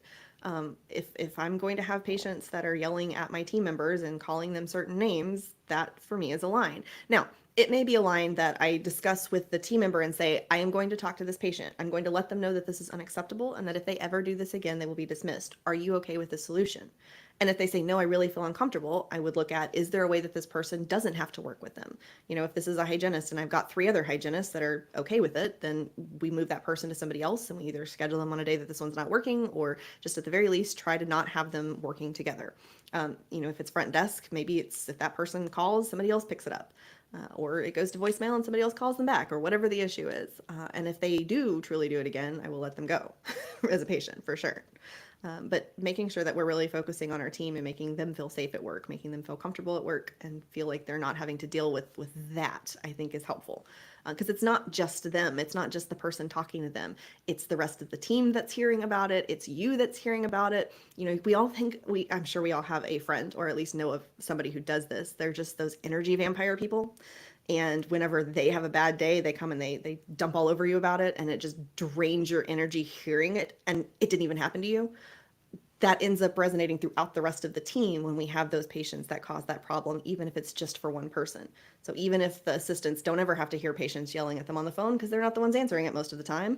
If I'm going to have patients that are yelling at my team members and calling them certain names, that for me is a line. Now, it may be a line that I discuss with the team member and say, I am going to talk to this patient. I'm going to let them know that this is unacceptable and that if they ever do this again, they will be dismissed. Are you okay with the solution? And if they say, no, I really feel uncomfortable, I would look at, is there a way that this person doesn't have to work with them? If this is a hygienist and I've got 3 other hygienists that are okay with it, then we move that person to somebody else and we either schedule them on a day that this one's not working, or just at the very least try to not have them working together. If it's front desk, maybe it's, if that person calls, somebody else picks it up. Or it goes to voicemail and somebody else calls them back, or whatever the issue is. And if they do truly do it again, I will let them go as a patient, for sure. But making sure that we're really focusing on our team and making them feel safe at work, making them feel comfortable at work and feel like they're not having to deal with that, I think is helpful. Because it's not just them. It's not just the person talking to them. It's the rest of the team that's hearing about it. It's you that's hearing about it. We all think, I'm sure we all have a friend, or at least know of somebody who does this. They're just those energy vampire people. And whenever they have a bad day, they come and they dump all over you about it, and it just drains your energy hearing it, and it didn't even happen to you. That ends up resonating throughout the rest of the team when we have those patients that cause that problem, even if it's just for one person. So even if the assistants don't ever have to hear patients yelling at them on the phone, because they're not the ones answering it most of the time,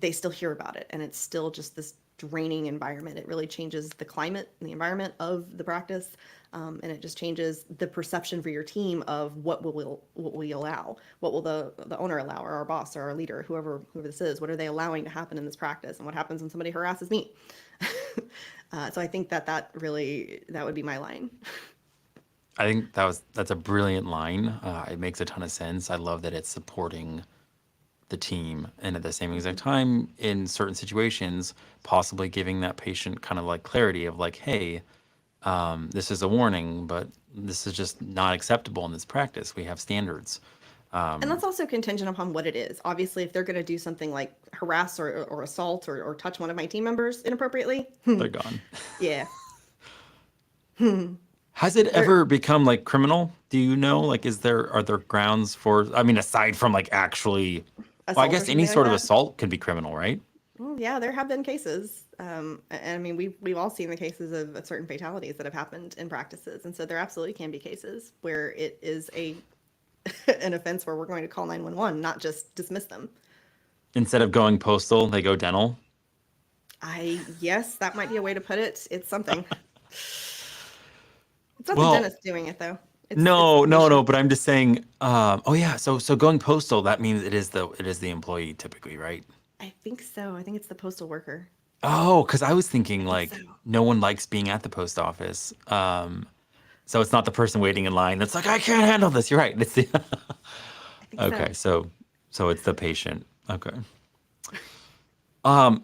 they still hear about it. And it's still just this draining environment. It really changes the climate and the environment of the practice. And it just changes the perception for your team of what we allow. What will the owner allow, or our boss, or our leader, whoever this is, what are they allowing to happen in this practice? And what happens when somebody harasses me? So I think that would be my line. I think that's a brilliant line. It makes a ton of sense. I love that it's supporting the team, and at the same exact time, in certain situations, possibly giving that patient kind of like clarity of like, hey, this is a warning, but this is just not acceptable in this practice. We have standards. And that's also contingent upon what it is. Obviously, if they're going to do something like harass or assault or touch one of my team members inappropriately, They're gone. yeah. Has it ever become like criminal? Do you know? Like, are there grounds for, I mean, aside from like actually, well, I Assault or guess any something like sort of that. assault could be criminal, right? Well, yeah, there have been cases. And I mean, we've all seen the cases of certain fatalities that have happened in practices. And so there absolutely can be cases where it is an offense where we're going to call 911, not just dismiss them. Instead of going postal, they go dental. Yes, that might be a way to put it. It's something. It's not the Well, dentist doing it, though. It's no, the no, no. patient. But I'm just saying. Oh yeah. So going postal, that means it is the employee typically, right? I think so. I think it's the postal worker. Oh, because I was I thinking think so. like no one likes being at the post office. So it's not the person waiting in line that's like, I can't handle this. You're right. It's the I think so. Okay, so it's the patient. Okay.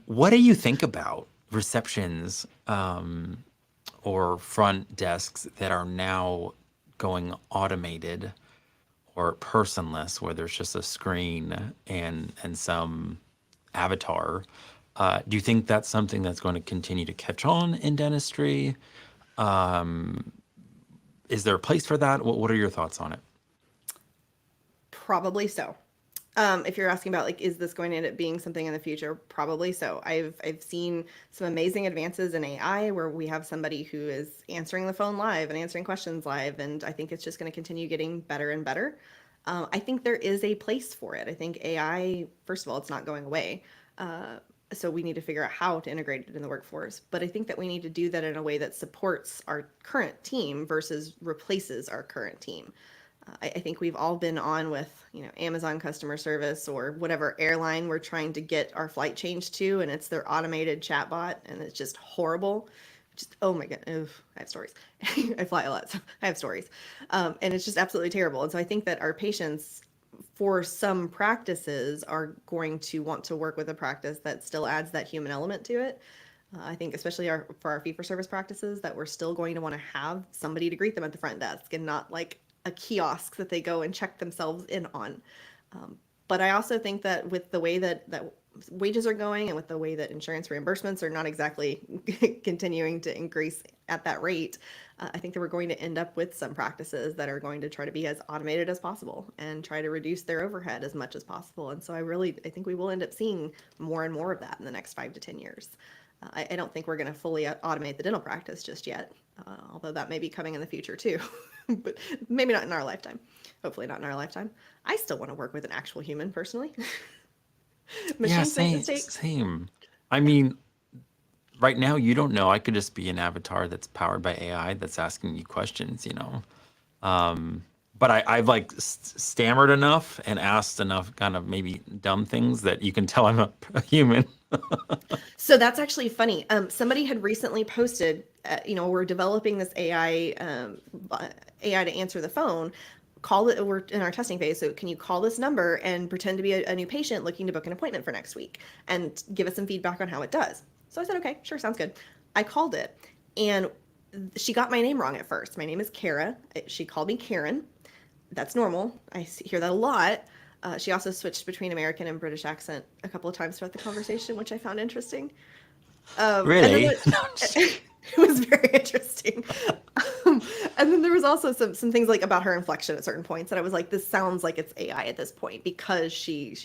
What do you think about receptions or front desks that are now going automated or personless, where there's just a screen and some avatar? Do you think that's something that's going to continue to catch on in dentistry? Is there a place for that? What are your thoughts on it? Probably so. If you're asking about like, is this going to end up being something in the future? Probably so. I've seen some amazing advances in AI where we have somebody who is answering the phone live and answering questions live, and I think it's just going to continue getting better and better. I think there is a place for it. I think AI, first of all, it's not going away. So we need to figure out how to integrate it in the workforce. But I think that we need to do that in a way that supports our current team versus replaces our current team. I think we've all been on with, Amazon customer service or whatever airline we're trying to get our flight changed to, and it's their automated chatbot, and it's just horrible. Just, oh my god, oof, I have stories. I fly a lot, so I have stories, and it's just absolutely terrible. And so I think that our patients, for some practices, are going to want to work with a practice that still adds that human element to it. I think especially for our fee-for-service practices, that we're still going to want to have somebody to greet them at the front desk and not like a kiosk that they go and check themselves in on. But I also think that with the way that wages are going and with the way that insurance reimbursements are not exactly continuing to increase at that rate, I think that we're going to end up with some practices that are going to try to be as automated as possible and try to reduce their overhead as much as possible. And so I think we will end up seeing more and more of that in the next 5 to 10 years. I don't think we're going to fully automate the dental practice just yet, although that may be coming in the future too, but maybe not in our lifetime. Hopefully not in our lifetime. I still want to work with an actual human personally. Yeah, Machines make same, mistakes. same. I mean, right now you don't know. I could just be an avatar that's powered by AI that's asking you questions. But I've like stammered enough and asked enough kind of maybe dumb things that you can tell I'm a human. So that's actually funny. Somebody had recently posted, we're developing this AI to answer the phone. Call it. We're in our testing phase, so can you call this number and pretend to be a new patient looking to book an appointment for next week and give us some feedback on how it does? So I said, okay, sure, sounds good. I called it, and she got my name wrong at first. My name is Kara. She called me Karen. That's normal. Hear that a lot. She also switched between American and British accent a couple of times throughout the conversation, which I found interesting. And then Really? No, I'm just kidding. it was very interesting. Um, and then there was also some things like about her inflection at certain points that I was like, this sounds like it's AI at this point because she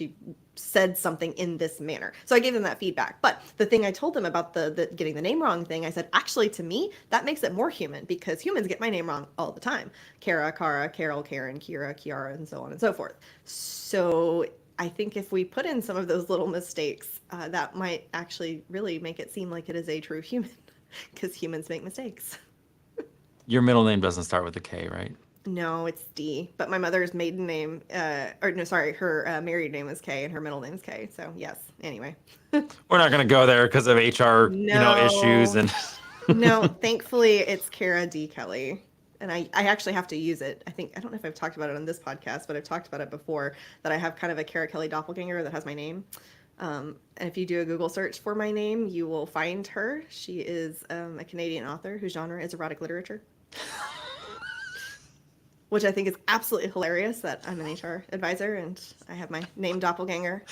said something in this manner. So I gave them that feedback. But the thing I told them about the getting the name wrong thing, I said, actually, to me, that makes it more human because humans get my name wrong all the time. Kara, Kara, Carol, Karen, Kira, Kiara, and so on and so forth. So I think if we put in some of those little mistakes, that might actually really make it seem like it is a true human because humans make mistakes. Your middle name doesn't start with a K, right? No, it's D. But my mother's maiden name, or no, sorry, her married name is K and her middle name is K. So yes. Anyway, We're not going to go there because of HR, issues no, and no. Thankfully, it's Kara D. Kelley, and I actually have to use it. I don't know if I've talked about it on this podcast, but I've talked about it before. That I have kind of a Kara Kelley doppelganger that has my name. And if you do a Google search for my name, you will find her. She is a Canadian author whose genre is erotic literature, which I think is absolutely hilarious that I'm an HR advisor and I have my name doppelganger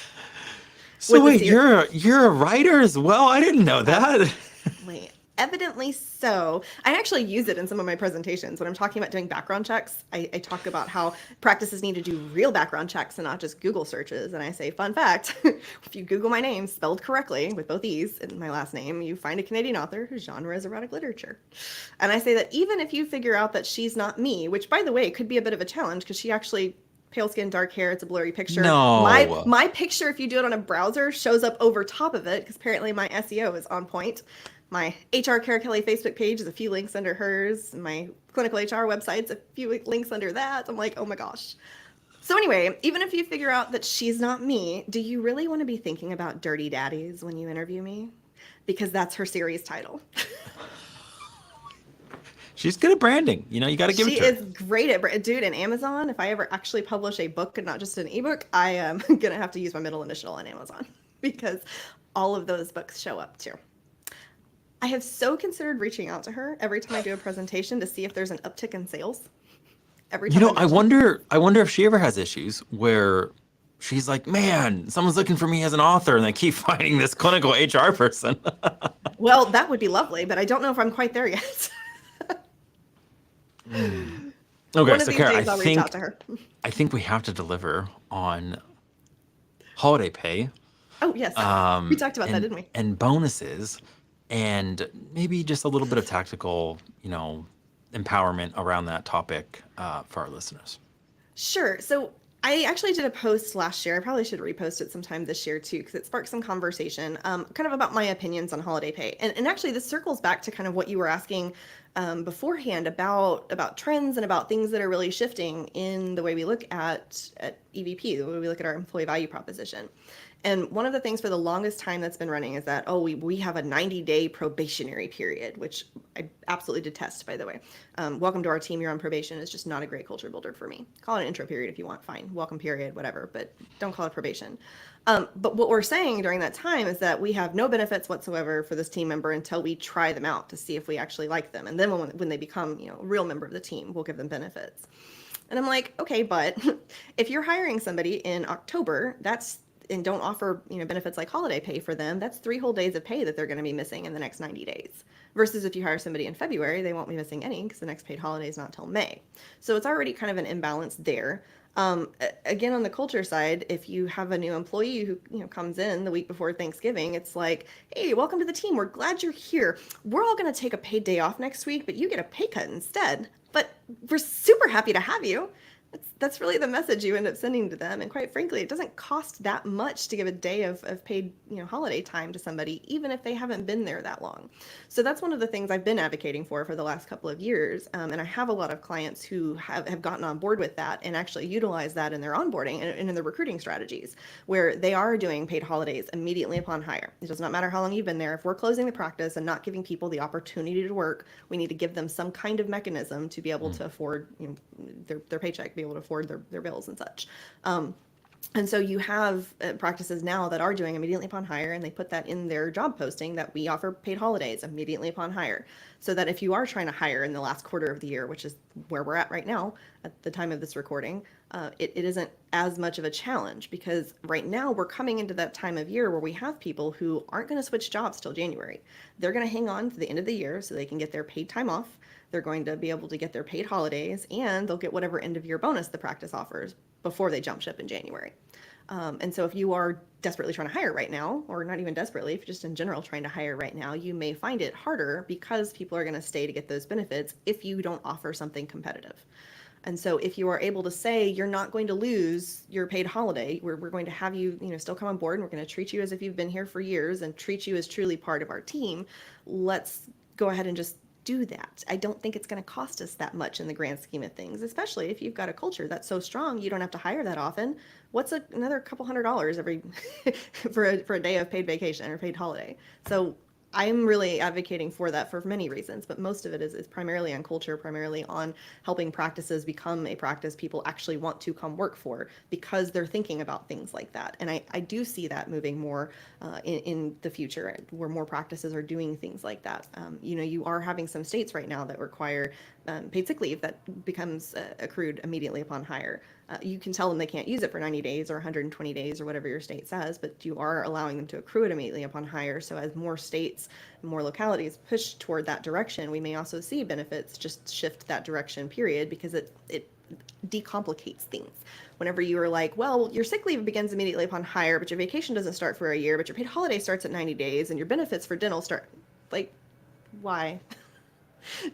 so with a wait, series. you're a writer as well? I didn't know that. Wait, evidently so. I actually use it in some of my presentations. When I'm talking about doing background checks, I talk about how practices need to do real background checks and not just Google searches. And I say, fun fact, if you Google my name spelled correctly with both E's in my last name, you find a Canadian author whose genre is erotic literature. And I say that even if you figure out that she's not me, which by the way could be a bit of a challenge because she actually pale skin, dark hair. It's a blurry picture. My No. my picture, if you do it on a browser, shows up over top of it because apparently my SEO is on point. My HR Kara Kelley Facebook page is a few links under hers. My clinical HR website's a few links under that. I'm like, oh my gosh. So anyway, even if you figure out that she's not me, do you really want to be thinking about dirty daddies when you interview me? Because that's her series title. She's good at branding. You got to give it She to her. is great at dude. And Amazon, if I ever actually publish a book and not just an ebook, I am gonna have to use my middle initial on Amazon because all of those books show up too. I have so considered reaching out to her every time I do a presentation to see if there's an uptick in sales. Every time I I mention it. wonder if she ever has issues where she's like, man, someone's looking for me as an author, and they keep finding this clinical HR person. Well, that would be lovely, but I don't know if I'm quite there yet. Okay, One of so these Kara, days I'll reach out to her. I think we have to deliver on holiday pay, Oh, yes. We talked about that, and didn't we? bonuses, and maybe just a little bit of tactical, empowerment around that topic for our listeners. Sure. So I actually did a post last year. I probably should repost it sometime this year too, because it sparked some conversation, kind of about my opinions on holiday pay. And actually, this circles back to kind of what you were asking beforehand about trends and about things that are really shifting in the way we look at EVP, the way we look at our employee value proposition. And one of the things for the longest time that's been running is that, oh, we have a 90-day probationary period, which I absolutely detest, by the way. Welcome to our team, you're on probation is just not a great culture builder for me. Call it an intro period if you want, fine. Welcome period, whatever, but don't call it probation. But what we're saying during that time is that we have no benefits whatsoever for this team member until we try them out to see if we actually like them. And then when they become, a real member of the team, we'll give them benefits. And I'm like, okay, but if you're hiring somebody in October, and don't offer benefits like holiday pay for them, that's 3 whole days of pay that they're going to be missing in the next 90 days. Versus if you hire somebody in February, they won't be missing any because the next paid holiday is not till May. So it's already kind of an imbalance there. Again, on the culture side, if you have a new employee who comes in the week before Thanksgiving, it's like, hey, welcome to the team. We're glad you're here. We're all going to take a paid day off next week, but you get a pay cut instead. But we're super happy to have you. That's really the message you end up sending to them. And quite frankly, it doesn't cost that much to give a day of paid holiday time to somebody, even if they haven't been there that long. So that's one of the things I've been advocating for the last couple of years. And I have a lot of clients who have gotten on board with that and actually utilize that in their onboarding and in their recruiting strategies, where they are doing paid holidays immediately upon hire. It does not matter how long you've been there. If we're closing the practice and not giving people the opportunity to work, we need to give them some kind of mechanism to be able to afford their paycheck, be able to afford their bills and such. And so you have practices now that are doing immediately upon hire, and they put that in their job posting that we offer paid holidays immediately upon hire. So that if you are trying to hire in the last quarter of the year, which is where we're at right now at the time of this recording, it isn't as much of a challenge, because right now we're coming into that time of year where we have people who aren't going to switch jobs till January. They're going to hang on to the end of the year so they can get their paid time off. They're going to be able to get their paid holidays, and they'll get whatever end of year bonus the practice offers before they jump ship in January. And so if you are desperately trying to hire right now, or not even desperately, if you're just in general trying to hire right now, you may find it harder because people are going to stay to get those benefits if you don't offer something competitive. And so if you are able to say you're not going to lose your paid holiday, we're going to have you, still come on board, and we're going to treat you as if you've been here for years and treat you as truly part of our team, let's go ahead and just do that. I don't think it's going to cost us that much in the grand scheme of things, especially if you've got a culture that's so strong you don't have to hire that often. What's another couple $100 every for a day of paid vacation or paid holiday? So I'm really advocating for that for many reasons, but most of it is primarily on culture, primarily on helping practices become a practice people actually want to come work for because they're thinking about things like that. And I do see that moving more in the future, where more practices are doing things like that. You are having some states right now that require paid sick leave that becomes accrued immediately upon hire. You can tell them they can't use it for 90 days or 120 days or whatever your state says, but you are allowing them to accrue it immediately upon hire. So as more states, more localities push toward that direction, we may also see benefits just shift that direction, period, because it decomplicates things. Whenever you are like, well, your sick leave begins immediately upon hire, but your vacation doesn't start for a year, but your paid holiday starts at 90 days, and your benefits for dental start, like, why?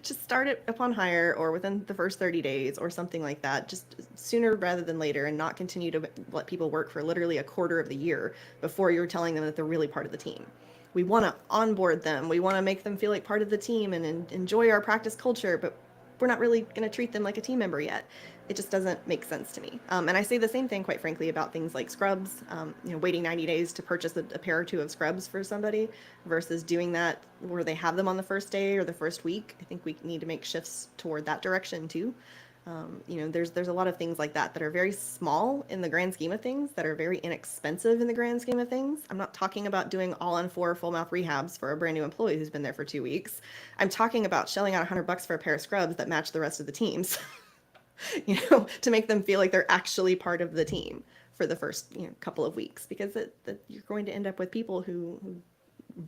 Just start it upon hire or within the first 30 days or something like that, just sooner rather than later, and not continue to let people work for literally a quarter of the year before you're telling them that they're really part of the team. We want to onboard them. We want to make them feel like part of the team and enjoy our practice culture, but we're not really going to treat them like a team member yet. It just doesn't make sense to me. And I say the same thing, quite frankly, about things like scrubs. Waiting 90 days to purchase a pair or two of scrubs for somebody versus doing that where they have them on the first day or the first week. I think we need to make shifts toward that direction too. There's a lot of things like that that are very small in the grand scheme of things, that are very inexpensive in the grand scheme of things. I'm not talking about doing all-on-4 full mouth rehabs for a brand new employee who's been there for 2 weeks. I'm talking about shelling out $100 for a pair of scrubs that match the rest of the teams, to make them feel like they're actually part of the team for the first couple of weeks, because you're going to end up with people who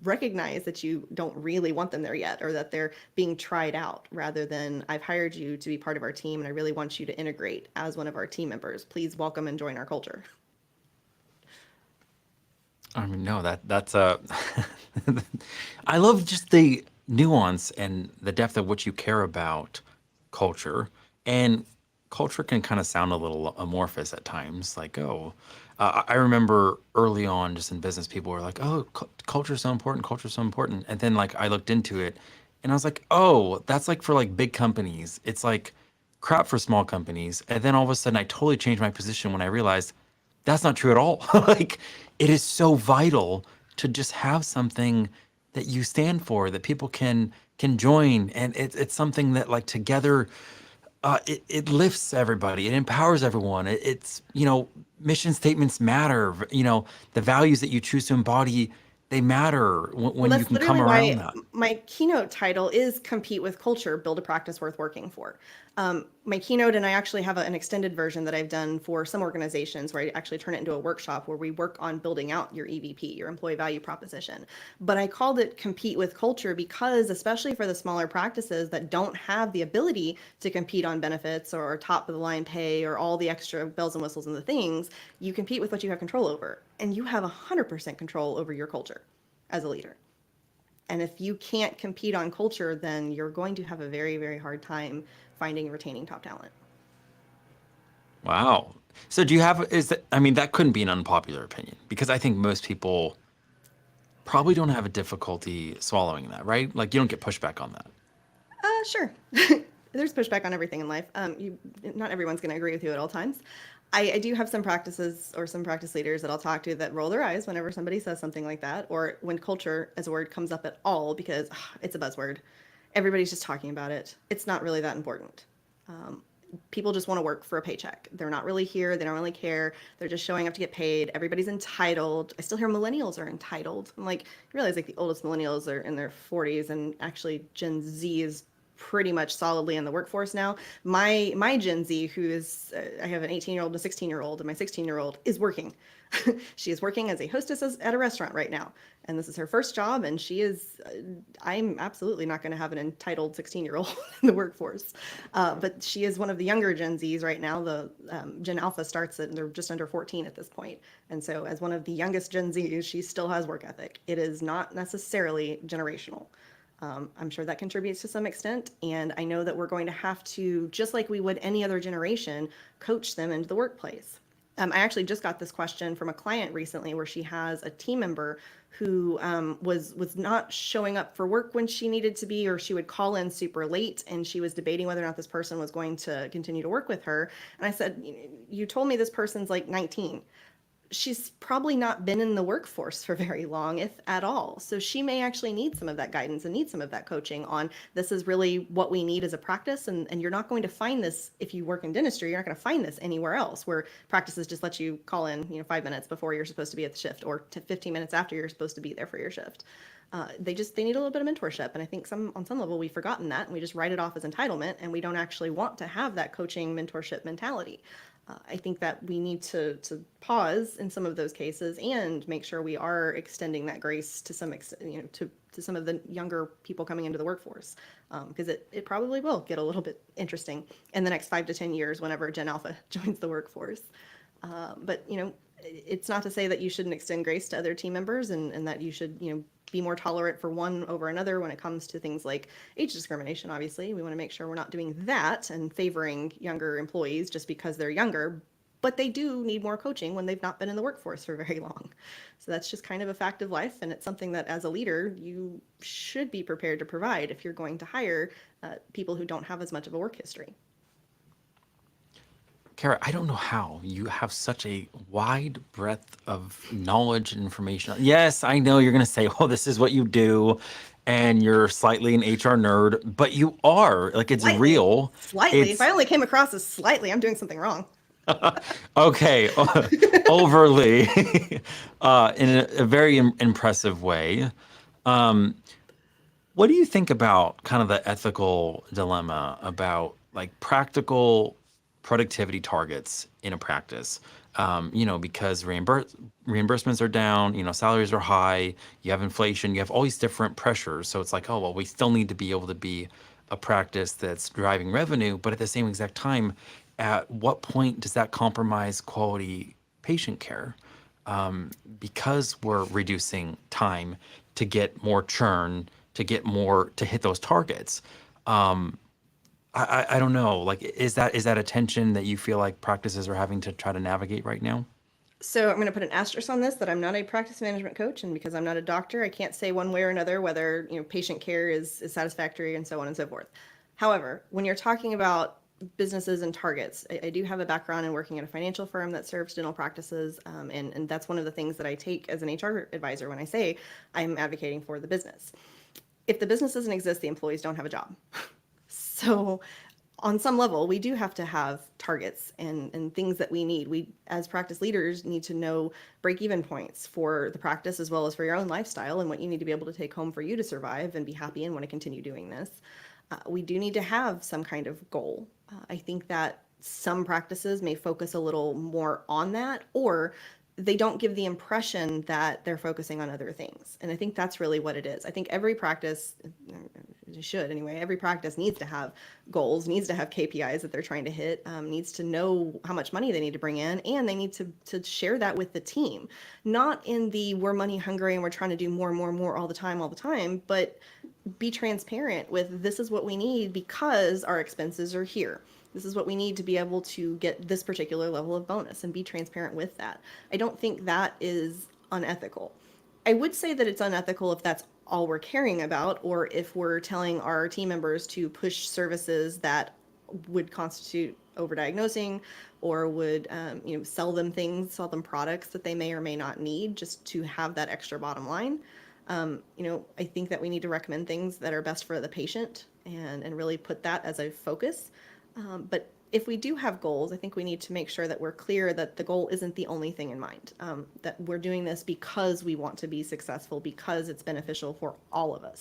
recognize that you don't really want them there yet, or that they're being tried out, rather than I've hired you to be part of our team and I really want you to integrate as one of our team members. Please welcome and join our culture. I mean, no, that's I love just the nuance and the depth of what you care about culture. And culture can kind of sound a little amorphous at times. Like, oh, I remember early on, just in business, people were like, "Oh, culture is so important. Culture is so important." And then, like, I looked into it, and I was like, "Oh, that's like for like big companies. It's like crap for small companies." And then all of a sudden, I totally changed my position when I realized that's not true at all. Like, it is so vital to just have something that you stand for, that people can join, and it's something that, like, together, it lifts everybody. It empowers everyone. It's, mission statements matter. The values that you choose to embody, they matter Well, when you that's can come literally around why that. my keynote title is Compete with Culture, Build a Practice Worth Working For. My keynote, and I actually have an extended version that I've done for some organizations where I actually turn it into a workshop where we work on building out your EVP, your employee value proposition. But I called it Compete with Culture because, especially for the smaller practices that don't have the ability to compete on benefits or top of the line pay or all the extra bells and whistles and the things, you compete with what you have control over. And you have 100% control over your culture as a leader. And if you can't compete on culture, then you're going to have a very, very hard time finding and retaining top talent. Wow. So do you have, is that, I mean, that couldn't be an unpopular opinion, because I think most people probably don't have a difficulty swallowing that, right? Like, you don't get pushback on that. Sure. There's pushback on everything in life. Not everyone's going to agree with you at all times. I do have some practices or some practice leaders that I'll talk to that roll their eyes whenever somebody says something like that, or when culture as a word comes up at all, because it's a buzzword. Everybody's just talking about it. It's not really that important. People just want to work for a paycheck. They're not really here. They don't really care. They're just showing up to get paid. Everybody's entitled. I still hear millennials are entitled. I'm like, you realize like the oldest millennials are in their 40s, and actually Gen Z is pretty much solidly in the workforce now. My Gen Z, who is I have an 18-year-old and a 16-year-old, and my 16-year-old is working. She is working as a hostess at a restaurant right now, and this is her first job, and she is I'm absolutely not going to have an entitled 16-year-old in the workforce, but she is one of the younger Gen Zs right now. The Gen Alpha starts at, they're just under 14 at this point, and so as one of the youngest Gen Zs, she still has work ethic. It is not necessarily generational. I'm sure that contributes to some extent, and I know that we're going to have to, just like we would any other generation, coach them into the workplace. I actually just got this question from a client recently where she has a team member who was not showing up for work when she needed to be, or she would call in super late, and she was debating whether or not this person was going to continue to work with her. And I said, "You told me this person's like 19. She's probably not been in the workforce for very long, if at all. So she may actually need some of that guidance and need some of that coaching on, this is really what we need as a practice. And you're not going to find this if you work in dentistry. You're not going to find this anywhere else, where practices just let you call in, 5 minutes before you're supposed to be at the shift, or to 15 minutes after you're supposed to be there for your shift. They need a little bit of mentorship. And I think on some level we've forgotten that, and we just write it off as entitlement, and we don't actually want to have that coaching mentorship mentality. I think that we need to pause in some of those cases and make sure we are extending that grace to some extent, to some of the younger people coming into the workforce, because it probably will get a little bit interesting in the next 5 to 10 years whenever Gen Alpha joins the workforce. But it's not to say that you shouldn't extend grace to other team members, and that you should be more tolerant for one over another when it comes to things like age discrimination. Obviously, we want to make sure we're not doing that and favoring younger employees just because they're younger. but they do need more coaching when they've not been in the workforce for very long. So that's just kind of a fact of life, and it's something that as a leader you should be prepared to provide if you're going to hire people who don't have as much of a work history. Kara, I don't know how you have such a wide breadth of knowledge and information. Yes, I know you're going to say, oh, this is what you do, and you're slightly an HR nerd, but you are. Like, it's Slightly. real. Slightly. If I It's only came across as slightly, I'm doing something wrong. okay, overly, in a very impressive way. Um, What do you think about kind of the ethical dilemma about like practical productivity targets in a practice? Because reimbursements are down, salaries are high, you have inflation, you have all these different pressures. So it's like, oh, well, we still need to be able to be a practice that's driving revenue, but at the same exact time, at what point does that compromise quality patient care? Because we're reducing time to get more churn, to get more to hit those targets. I don't know. Like, is that a tension that you feel like practices are having to try to navigate right now? So I'm going to put an asterisk on this that I'm not a practice management coach, and because I'm not a doctor, I can't say one way or another whether patient care is satisfactory and so on and so forth. However, when you're talking about businesses and targets, I do have a background in working at a financial firm that serves dental practices, and that's one of the things that I take as an HR advisor when I say I'm advocating for the business. If the business doesn't exist, the employees don't have a job. So on some level, we do have to have targets and things that we need. We, as practice leaders, need to know break-even points for the practice as well as for your own lifestyle and what you need to be able to take home for you to survive and be happy and want to continue doing this. We do need to have some kind of goal. I think that some practices may focus a little more on that, or they don't give the impression that they're focusing on other things. And I think that's really what it is. I think every practice, should anyway, every practice needs to have goals, needs to have KPIs that they're trying to hit, needs to know how much money they need to bring in, and they need to share that with the team. Not in the we're money hungry and we're trying to do more and more and more all the time, but be transparent with this is what we need because our expenses are here. This is what we need to be able to get this particular level of bonus, and be transparent with that. I don't think that is unethical. I would say that it's unethical if that's all we're caring about, or if we're telling our team members to push services that would constitute overdiagnosing, or would sell them products that they may or may not need just to have that extra bottom line. I think that we need to recommend things that are best for the patient and really put that as a focus. But if we do have goals, I think we need to make sure that we're clear that the goal isn't the only thing in mind, that we're doing this because we want to be successful, because it's beneficial for all of us,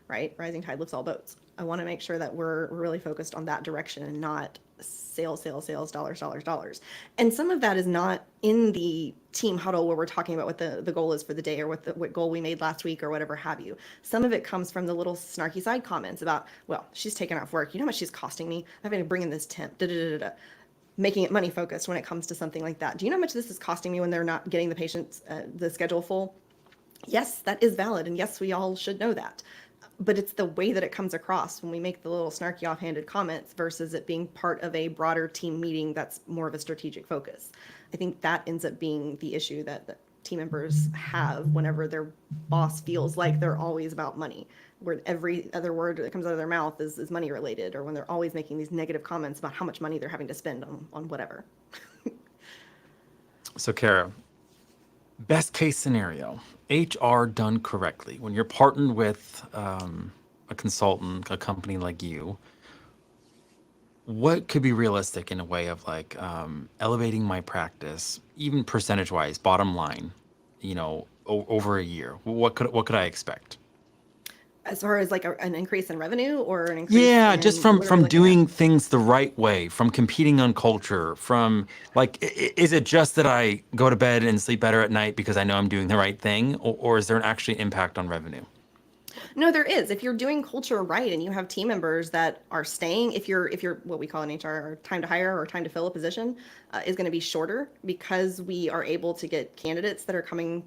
right? Rising tide lifts all boats. I want to make sure that we're really focused on that direction and not sales, dollars. And some of that is not in the team huddle where we're talking about what the goal is for the day, or what goal we made last week, or whatever have you. Some of it comes from the little snarky side comments about, well, she's taken off work. You know how much she's costing me? I'm having to bring in this temp, making it money focused when it comes to something like that. Do you know how much this is costing me when they're not getting the patients, the schedule full? Yes, that is valid. And yes, we all should know that. But it's the way that it comes across when we make the little snarky offhanded comments versus it being part of a broader team meeting that's more of a strategic focus. I think that ends up being the issue that team members have whenever their boss feels like they're always about money, where every other word that comes out of their mouth is money related, or when they're always making these negative comments about how much money they're having to spend on whatever. So, Kara, best case scenario, HR done correctly. When you're partnered with a consultant, a company like you, what could be realistic in a way of like elevating my practice, even percentage wise, bottom line, over a year? What could I expect? As far as like an increase in revenue or an increase Yeah, just in from what are we from looking at? doing things the right way, from competing on culture, from like, is it just that I go to bed and sleep better at night because I know I'm doing the right thing, or is there an actually impact on revenue? No, there is. If you're doing culture right and you have team members that are staying, if you're what we call in HR our time to hire or time to fill a position is going to be shorter because we are able to get candidates that are coming,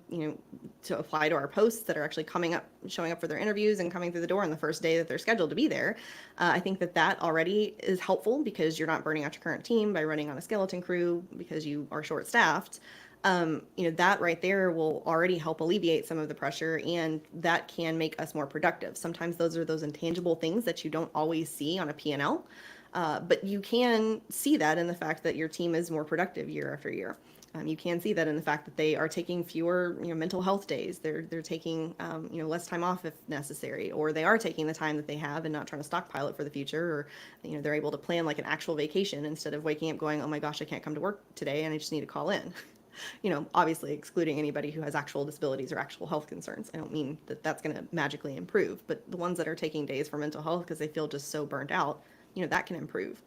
to apply to our posts that are actually coming up, showing up for their interviews and coming through the door on the first day that they're scheduled to be there. I think that already is helpful because you're not burning out your current team by running on a skeleton crew because you are short staffed. That right there will already help alleviate some of the pressure, and that can make us more productive. Sometimes those are those intangible things that you don't always see on a P&L, but you can see that in the fact that your team is more productive year after year. You can see that in the fact that they are taking fewer, mental health days. They're taking, less time off if necessary, or they are taking the time that they have and not trying to stockpile it for the future, or, they're able to plan like an actual vacation instead of waking up going, oh my gosh, I can't come to work today and I just need to call in. Obviously excluding anybody who has actual disabilities or actual health concerns. I don't mean that that's going to magically improve, but the ones that are taking days for mental health because they feel just so burnt out, that can improve.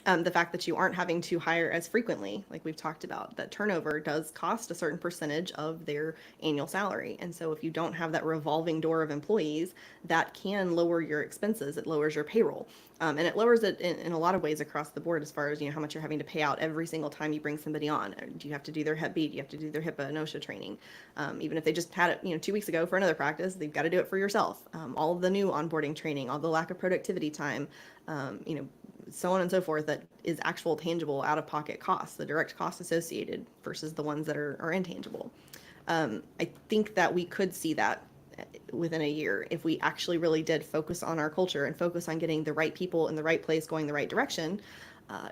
The fact that you aren't having to hire as frequently, like we've talked about, that turnover does cost a certain percentage of their annual salary. And so if you don't have that revolving door of employees, that can lower your expenses. It lowers your payroll. And it lowers it in a lot of ways across the board as far as, how much you're having to pay out every single time you bring somebody on. Do you have to do their Hep B? Do you have to do their HIPAA and OSHA training? Even if they just had it, 2 weeks ago for another practice, they've got to do it for yourself. All of the new onboarding training, all the lack of productivity time, so on and so forth, that is actual tangible out-of-pocket costs, the direct costs associated versus the ones that are intangible. I think that we could see that within a year if we actually really did focus on our culture and focus on getting the right people in the right place going the right direction,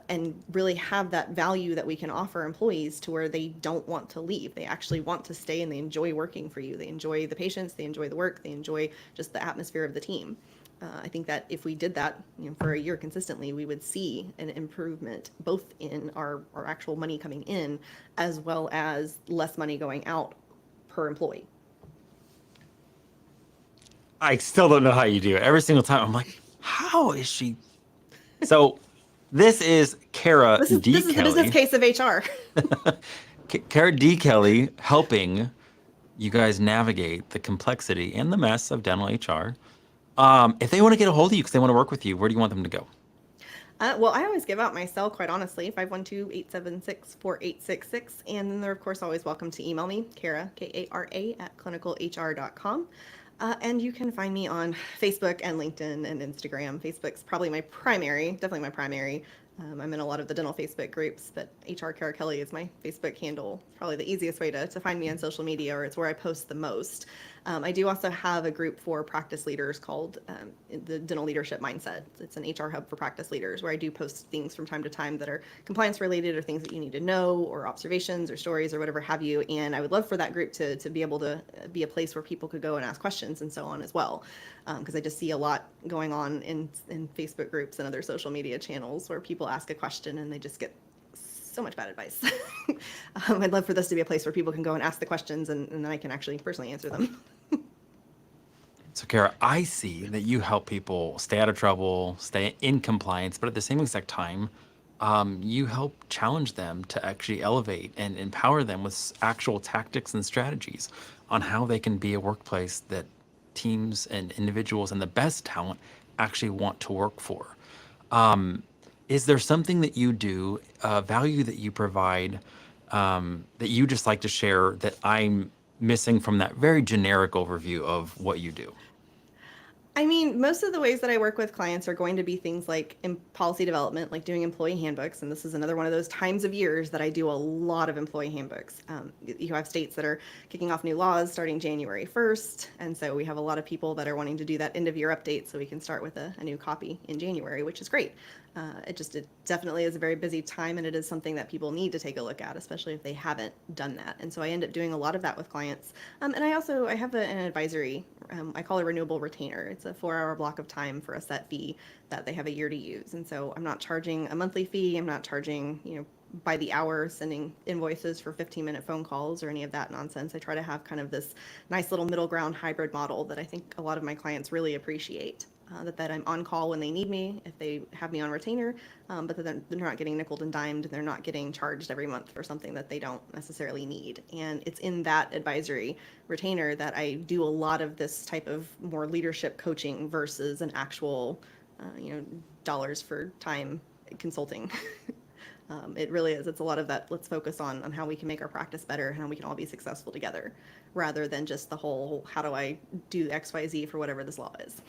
and really have that value that we can offer employees to where they don't want to leave. They actually want to stay and they enjoy working for you. They enjoy the patients, they enjoy the work, they enjoy just the atmosphere of the team. I think that if we did that, for a year consistently, we would see an improvement both in our actual money coming in as well as less money going out per employee. I still don't know how you do it. Every single time I'm like, how is she? So this is Kara This is D. this is the business Kelley. case of HR. Kara D. Kelley helping you guys navigate the complexity and the mess of dental HR. If they want to get a hold of you because they want to work with you, where do you want them to go? Well, I always give out my cell, quite honestly, 512-876-4866. And then they're, of course, always welcome to email me, Kara, Kara, at clinicalhr.com. And you can find me on Facebook and LinkedIn and Instagram. Facebook's probably definitely my primary. I'm in a lot of the dental Facebook groups, but HR Kara Kelley is my Facebook handle. Probably the easiest way to find me on social media, or it's where I post the most. I do also have a group for practice leaders called the Dental Leadership Mindset. It's an HR hub for practice leaders where I do post things from time to time that are compliance related or things that you need to know or observations or stories or whatever have you. And I would love for that group to be able to be a place where people could go and ask questions and so on as well. Because I just see a lot going on in Facebook groups and other social media channels where people ask a question and they just get so much bad advice. I'd love for this to be a place where people can go and ask the questions and then I can actually personally answer them. So, Kara, I see that you help people stay out of trouble, stay in compliance, but at the same exact time, you help challenge them to actually elevate and empower them with actual tactics and strategies on how they can be a workplace that teams and individuals and the best talent actually want to work for. Is there something that you do, value that you provide, that you just like to share that I'm missing from that very generic overview of what you do? I mean, most of the ways that I work with clients are going to be things like in policy development, like doing employee handbooks. And this is another one of those times of years that I do a lot of employee handbooks. You have states that are kicking off new laws starting January 1st. And so we have a lot of people that are wanting to do that end of year update so we can start with a new copy in January, which is great. It definitely is a very busy time, and it is something that people need to take a look at, especially if they haven't done that. And so I end up doing a lot of that with clients. And I have an advisory, I call it a renewable retainer. It's a 4-hour block of time for a set fee that they have a year to use. And so I'm not charging a monthly fee. I'm not charging, by the hour, sending invoices for 15-minute phone calls or any of that nonsense. I try to have kind of this nice little middle ground hybrid model that I think a lot of my clients really appreciate. that I'm on call when they need me, if they have me on retainer, but that they're not getting nickeled and dimed, and they're not getting charged every month for something that they don't necessarily need. And it's in that advisory retainer that I do a lot of this type of more leadership coaching versus an actual, dollars for time consulting. It really is. It's a lot of that. Let's focus on how we can make our practice better and how we can all be successful together, rather than just the whole how do I do XYZ for whatever this law is.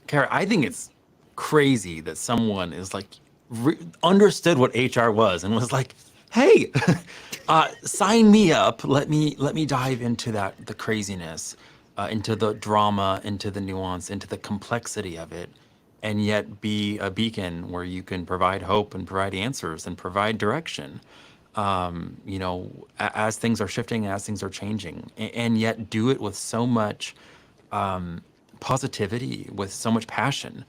Kara, I think it's crazy that someone is like understood what HR was and was like, "Hey, sign me up. Let me dive into the craziness, into the drama, into the nuance, into the complexity of it, and yet be a beacon where you can provide hope and provide answers and provide direction. As things are shifting, as things are changing, and yet do it with so much positivity, with so much passion.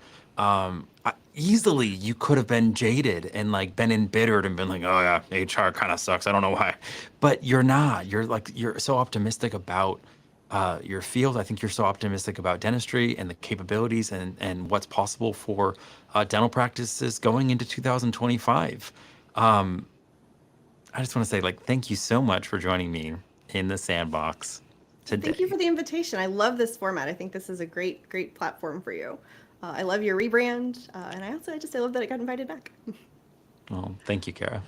Easily you could have been jaded and like been embittered and been like, oh yeah, HR kind of sucks. I don't know why. But you're not. You're so optimistic about your field. I think you're so optimistic about dentistry and the capabilities and what's possible for dental practices going into 2025. I just want to say, like, thank you so much for joining me in the Sandbox Thank you today. for the invitation. I love this format. I think this is a great platform for you. I love your rebrand, and I love that I got invited back. Well, thank you, Kara.